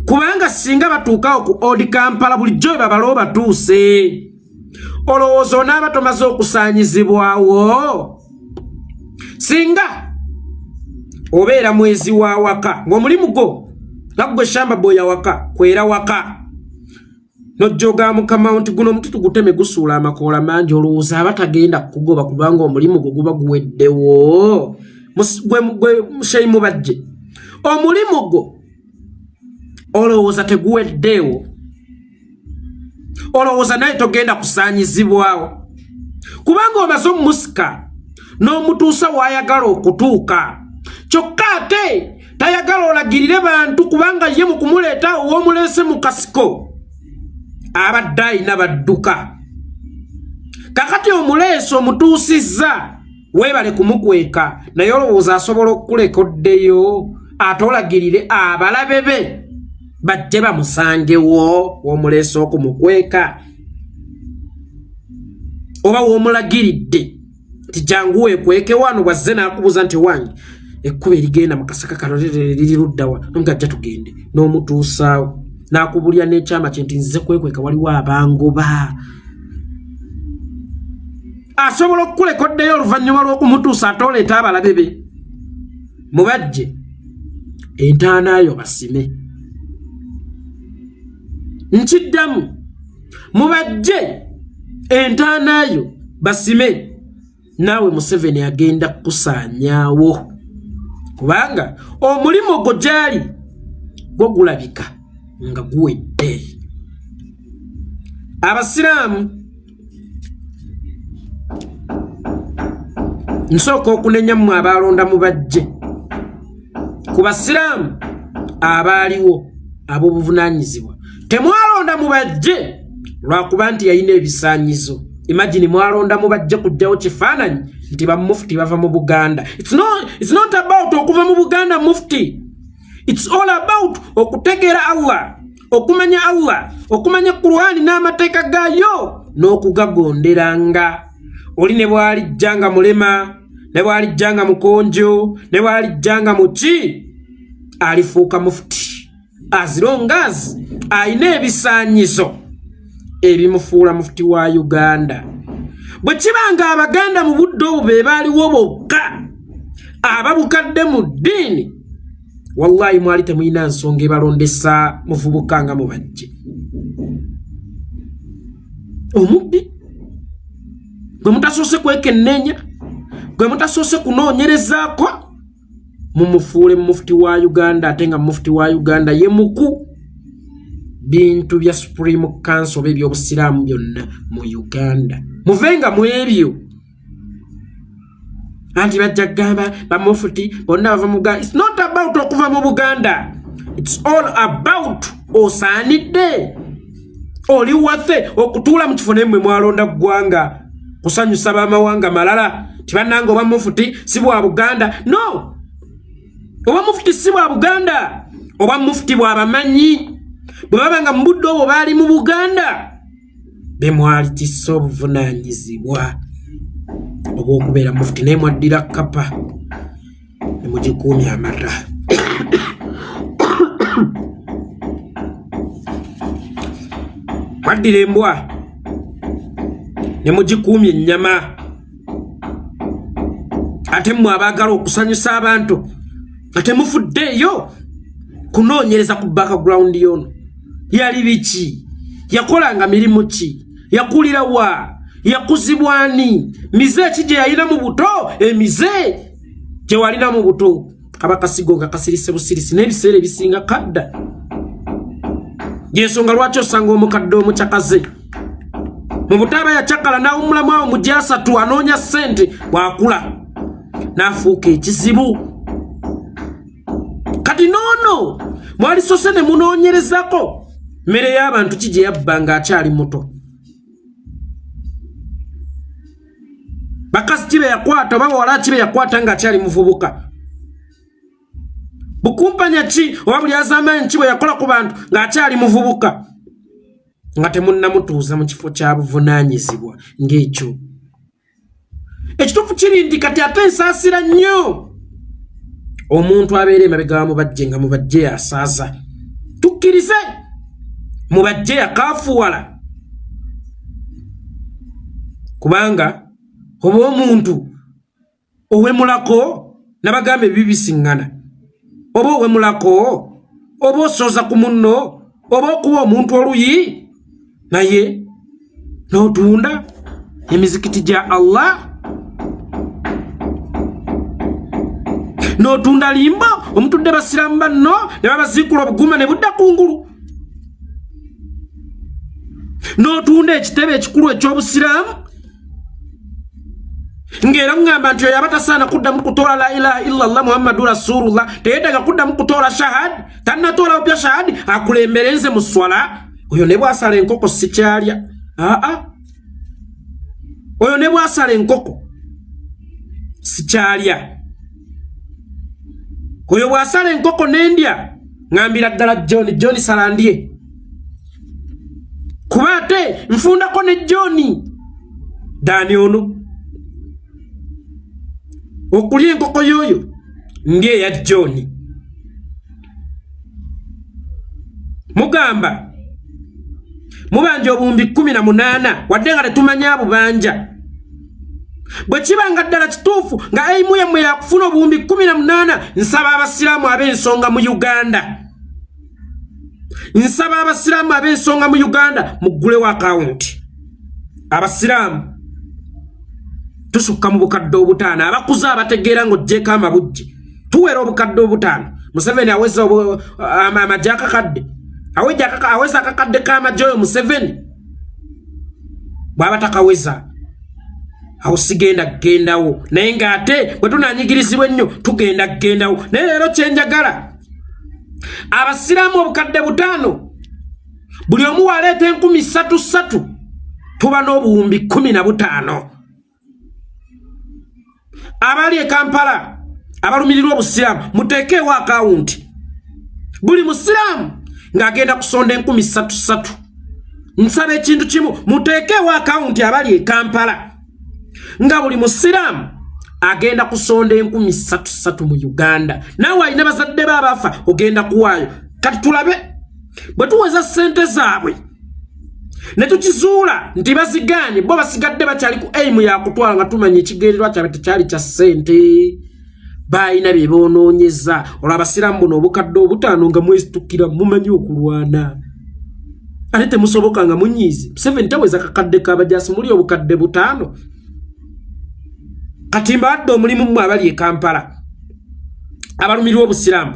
kubanga singa batuukawo ku odi Kampala bulijjo babalo batuuse olowooza onaaba tomaze okusaanyizibwawo singa obeera mwezi wa waka ng'omulimu gwo nagwe shamba boya waka kwera waka nojjoga mukama nti guno omuti tuguteme gusuula amakoola mangi olowooza abatagenda kugoba kubanga omulimu gwo guba guweddewo gwe Sheikh Bajje omulimu gwo olowooza teguweddewo olowooza naye togenda kusaanyizibwawo kubanga omaze omusika n'omutuusa wayagala okutuuka kyokka ate tayagala olagirire bantu kubanga ye mu kumuleeta ow'omuleese mu kasiko abadde ayina badduka kakati omuleese omutuusizza weebale kumukweka naye olowooza asobola okukuleka oddeyo ate olagirire abalabe be bajje bamusangewo w'omuleese okumukweka oba w'omulagiridde nti jangu weekweke wano bwazze n'akubuuza nti wange ekkuba erigenda mu kasaka kano liri luddawa nomugajja tugende n'omutuusaawo nakubulya n'ekyama kye nti nze kwekweka waliwo abangoba asobola okukulekoddeyo oluvannyuma lw'okumutuusa ate oleeta abalabe be mubajje entaanayo basime nkiddamu mubajje entaanayo basime naawe Museveni agenda kusaanyaawo kubanga omulimu gwo gyali gwo gulabika nga guwedde. Abasiraamu nsooka okunenya mmwe abalonda mubajje ku basiraamu abaaliwo ab'obuvunaanyizibwa temwalonda mubajje lwakuba nti yalina ebisaanyizo. Imagine mwalonda mubajje kujjawo kifaananyi nti bamufuti bava mu Buganda. It's not about okuva mu Buganda mufti. It's all about okutegeera Allah, okumanya Allah, okumanya Qur'ani n'amateeka gayo n'okugagonderanga. Oli ne bwalijjanga mulema, ne bwalijjanga mukonjo, ne bwalijjanga muki, alifuuka mufti. As long as ayina ebisaanyizo ebimufuula mufti wa Uganda. Bwe kibanga Abaganda mu budde obwo be baaliwo bokka ababukadde mu ddiini, wallahi mwali temuyina nsonga ebalondesa muvubuka nga mubajje. Omubbi gwe mutasoose kwekennenya, gwe mutasoose kunoonyerezaako, mumufuule mufti wa Uganda ate nga mufti wa Uganda ye muku bintu bya Supreme Council by'obusiraamu byonna mu Uganda. Muvenga mu ebyo anti bajja gamba bamufuti bonna bava mu Uganda. It's not about okuva mu Buganda. It's all about osaanidde oli waffe okutuula mu kifo nemmwe mwalonda ggwanga kusanyusa bamawanga malala tibannanga oba mufuti si bwa Buganda. No, oba mufuti si bwa Buganda, oba mufuti bw'abamanyi bwe babanga mu budde obwo baali mu Buganda be mwali tissa obuvunaanyizibwa obw'okubeera mufuti naye mwaddira kapa ne mugikuumya amata. Mwaddira embwa ne mugikuumya ennyama. Ate mmwe abaagala okusanyusa abantu ate mufuddeeyo kunoonyereza ku background yono. Yali biki? Yakolanga mirimu ki? Yakulira wa? Yakuzibwani? Mize ki gye yalina mu buto? Emize gye walina mu buto abakasigo nga kasirise busirisi n'ebiseera ebisinga kadda. Yensonga lwaki osanga omukadde omukyakaze mu butaba yakyakala n'awumulamu awo mu gyasatu anoonya ssente bw'akula n'afuuka ekizibu. Kati noono mwali sose ne munoonyerezako mmere y'abantu ki gye yabba ng'akyali muto. Bakazi ki be yakwata oba bawala ki be yakwata ng'akyali muvubuka. Bukumpanya ki oba buli az'amaanyi ki bwe yakola ku bantu ng'akyali muvubuka nga temunnamutuuza mu kifo kya buvunaanyizibwa ng'ekyo. Ekituufu kiri nti kati ate nsaasira nnyo omuntu abeera emabega wa mubajje nga mubajje yasaaza. Tukkirize mubajje yakaafuwala kubanga oba omuntu owemulako nabagamba ebibi bisiŋŋana, oba owemulako oba osoza ku munno oba okuba omuntu oluyi naye n'otunda emizikiti gya Allah, n'otunda limbo omutudde basiraamu banno ne babaziikula obuguma ne budda kungulu, n'otunda ekitebe ekikulu eky'obusiraamu ng'era ngamba nti oyo abatasaana kuddamu kutoola la ilaha illallah muhammadu rasulullah teyeetaaga kuddamu kutoola shahadi, tannatoola opya shahadi akulemberenze mu swala. Oyo ne bw'asala enkoko sikyalya. Oyo ne bw'asala enkoko sikyalya. Oyo bw'asala enkoko n'endya ngambira ddala John salandye kuba ate nfundako ne John Dani ono okulya enkoko y'oyo ng'eya John. mugamba mubanja obuwumbi 18 wadde nga tetumanya bubanja bwe kibanga ddala kituufu nga aimu yemmwe yakufuna obuwumbi 18 nsaba abasiraamu ab'ensonga mu Uganda muggulewo akawunti abasiraamu tusukka mu bukadde obutaano abakuza abategeera ng'oggyeko amabujje tuwera obukadde obutaano Museveni aweza amajja akakadde aweza akakadde k'amajja oyo Museveni bw'aba takaweza awo sigenda kugendawo naye ng'ate bwe tunaanyigirizibwa ennyo tugenda kugendawo naye leero kyenjagala abasiraamu obukadde butaano buli omu waleeta 3,300 tuba n'obuwumbi 15 abali e Kampala abalumirirwa obusiraamu muteekeewo akawunti buli musiraamu ng'agenda kusonda 3,300 nsaba ekintu kimu muteekeewo akawunti abali e Kampala nga buli musiraamu agenda kusonda 3,300 mu Uganda naawe alina bazadde baabafa ogenda kuwaayo kati tulabe bwe tuweza ssente zaabwe ne tukizuula nti bazigaanye bo basigadde bakyali ku aimu yakutwala nga tumanya ekigendererwa kyabwe tekyali kya ssente bayina bye boonoonyeza olwo abasiraamu buno obukadde obutaano nga mwesitukira mumanyi okulwana ate temusoboka nga munyiizi Museveni taweza kakadde k'abajaasi muli obukadde butaano kati mbadde omulimu mmwe abali e Kampala abalumirwa obusiraamu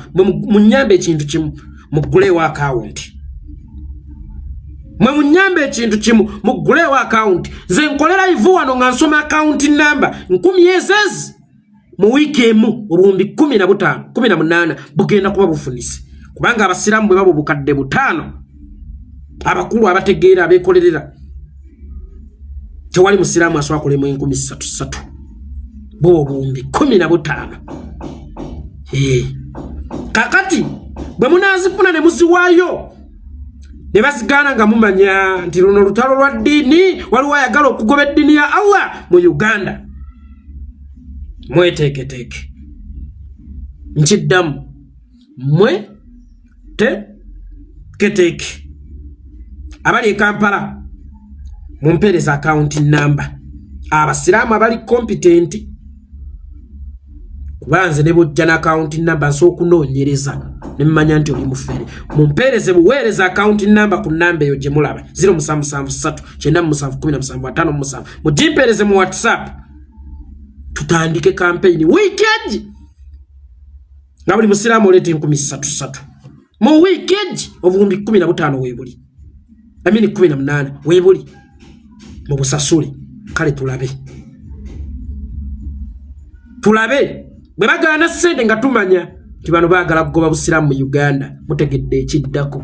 munyambe ekintu kimu mugguleewo akawunti munyambe ekintu kimu mugguleewo akawunti nze nkolera ivu wano nga nsoma akawunti namba 10 ezezi mu wiiki emu obuwumbi 18 bugenda kuba bufunise kubanga abasiraamu bwe babo bukadde butaano abakulu abategeera abeekolerera tewali musiraamu asobola kulemu 3,300 bo obuwumbi 15 kakati bwe munaazifuna ne muziwaayo ne bazigaana nga mumanya nti luno lutalo lwa ddiini waliwo ayagala okugoba eddiini ya Allah mu Uganda mweteeketeeke nkiddamu mweteeketeeke abali e Kampala mumpeereza akawunti namba abasiraamu abali kompitenti kubanze ne bujja n'akawunti namba nsokunoonyereza ne mmanya nti oli mufere mumpeereze buweereza akawunti namba ku namba eyo gye mulaba 0773 mugimpeereze mu WhatsApp tutandike kampeyini wiikeji nga buli musiraamu oleeta 3,300 mu wiikeji obuwumbi 15 weebuli 18 weebuli mu busasule kale tulabe bwe bagaana ssente nga tumanya nti bano baagala kugoba busiraamu mu Uganda mutegedde ekiddako